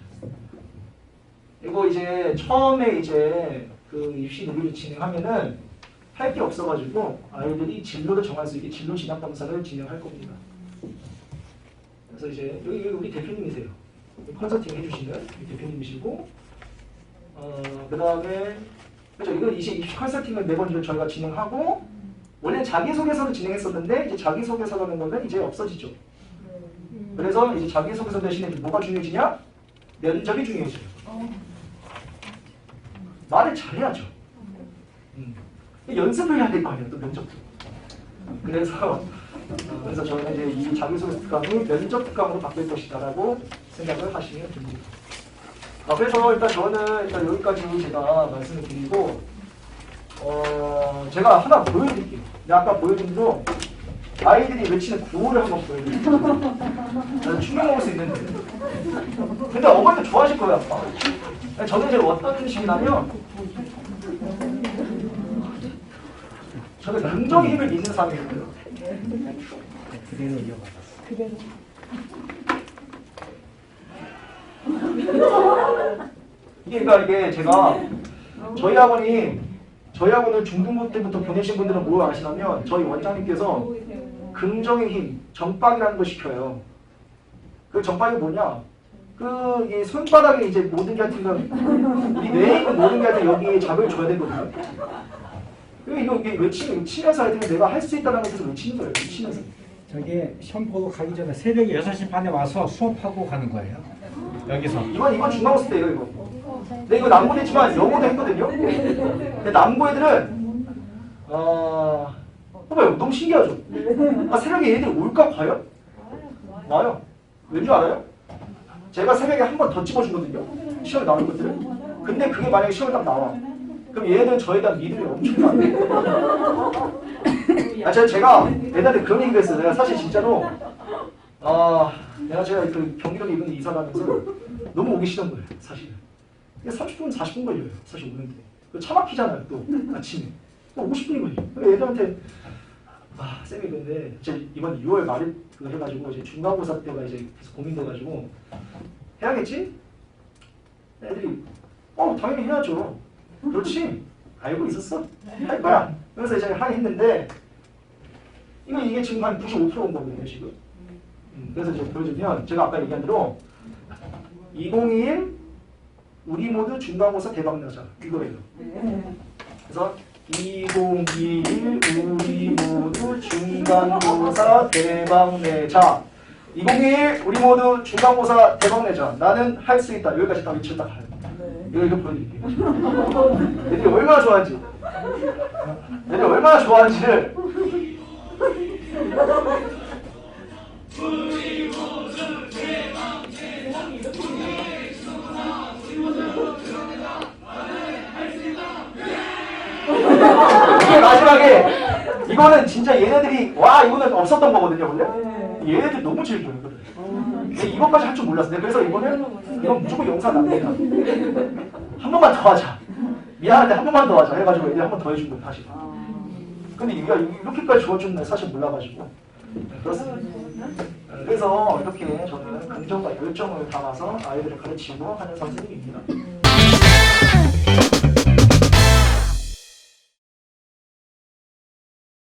이거 이제 처음에 이제 그 입시 논리를 진행하면은 할 게 없어가지고 아이들이 진로를 정할 수 있게 진로 진학 검사를 진행할 겁니다. 그래서 이제 여기 우리 대표님이세요. 컨설팅 해주시는 우리 대표님이시고, 그 다음에 그렇죠. 이거 이제 입시 컨설팅을 매번 이제 저희가 진행하고, 원래 자기소개서를 진행했었는데 이제 자기소개서라는 거는 이제 없어지죠. 그래서 이제 자기소개서 대신에 뭐가 중요해지냐? 면접이 중요해져요. 말을 잘해야죠. 연습을 해야 될 거 아니에요, 또 면접도. 그래서 저는 이제 이 자기소개 특강이 면접 특강으로 바뀔 것이다라고 생각을 하시면 됩니다. 그래서 일단 저는 일단 여기까지 제가 말씀을 드리고, 제가 하나 보여드릴게요. 아까 보여준 대로 아이들이 외치는 구호를 한번 보여드릴게요. 충격 먹을 수 있는데. 근데 어머니도 좋아하실 거예요, 아마. 저는 이제 어떤 식이냐면, 저는 긍정의 힘을 믿는 사람이거든요. 그대로 이어가. 이게 제가 저희 학원을 중등부 때부터 보내신 분들은 뭘 아시냐면, 저희 원장님께서 긍정의 힘, 정박이라는 걸 시켜요. 그 정박이 뭐냐? 이 손바닥에 이제 모든 게 하여튼 우리 뇌에 있는 모든 게 하여튼 여기에 자극을 줘야 되거든요. 이게 외치면서 하여튼 내가 할 수 있다는 것에서 외치는 거예요. 외치면서. 저기 시험 보고 가기 전에 새벽 6시 반에 와서 수업하고 가는 거예요. 여기서. 이건 중간고사 때예요, 이거. 근데 이거 남고 했지만 영어도 했거든요. 근데 남고 애들은 봐봐요, 너무 신기하죠. 새벽에 얘들 올까 봐요? 와요. 왠 줄 알아요? 제가 새벽에 한 번 더 찝어주거든요. 시험에 나오는 것들을. 근데 그게 만약에 시험에 딱 나와. 그럼 얘는 저에 대한 믿음이 엄청나요. 제가 옛날에 그런 얘기를 했어요. 내가 사실 진짜로 제가 그 경기도에 이번에 이사를 하면서 너무 오기 싫은 거예요, 사실은. 30분, 40분 걸려요, 사실 오는데. 차 막히잖아요, 또 아침에. 또 50분이 걸려요. 애들한테 쌤이 근데 이번 6월 말에 해가지고 이제 중간고사 때가 이제 계속 고민돼가지고 해야겠지? 애들이 당연히 해야죠. 그렇지, 알고 있었어, 할 거야. 그래서 이제 했는데 이게 지금 한 95%인 거거든요, 지금. 그래서 이제 보여주면 제가 아까 얘기한 대로 2021 우리 모두 중간고사 대박나자 이거예요. 그래서 2021 우리 모두 중간고사 대박내자. 2021 우리 모두 중간고사 대박내자. 나는 할 수 있다. 여기까지 딱 외쳤다 가요. 이거 보여드릴게요. 애들이 얼마나 좋아하는지. 애들이 얼마나 좋아하는지를. 이게 마지막에 이거는 진짜 얘네들이 이거는 없었던 거거든요, 원래. 얘네들 너무 즐겨요, 이거를. 이것까지 할 줄 몰랐어요. 그래서 이건 무조건 영상 남겨야 한 번만 더 하자. 미안한데 한 번만 더 하자 해가지고 애들 한 번 더 해준 거예요, 사실. 근데 이렇게까지 좋아주는 날 사실 몰라가지고. 그렇습니다. 그래서 이렇게 저는 긍정과 열정을 담아서 아이들을 가르치고 하는 선생님입니다.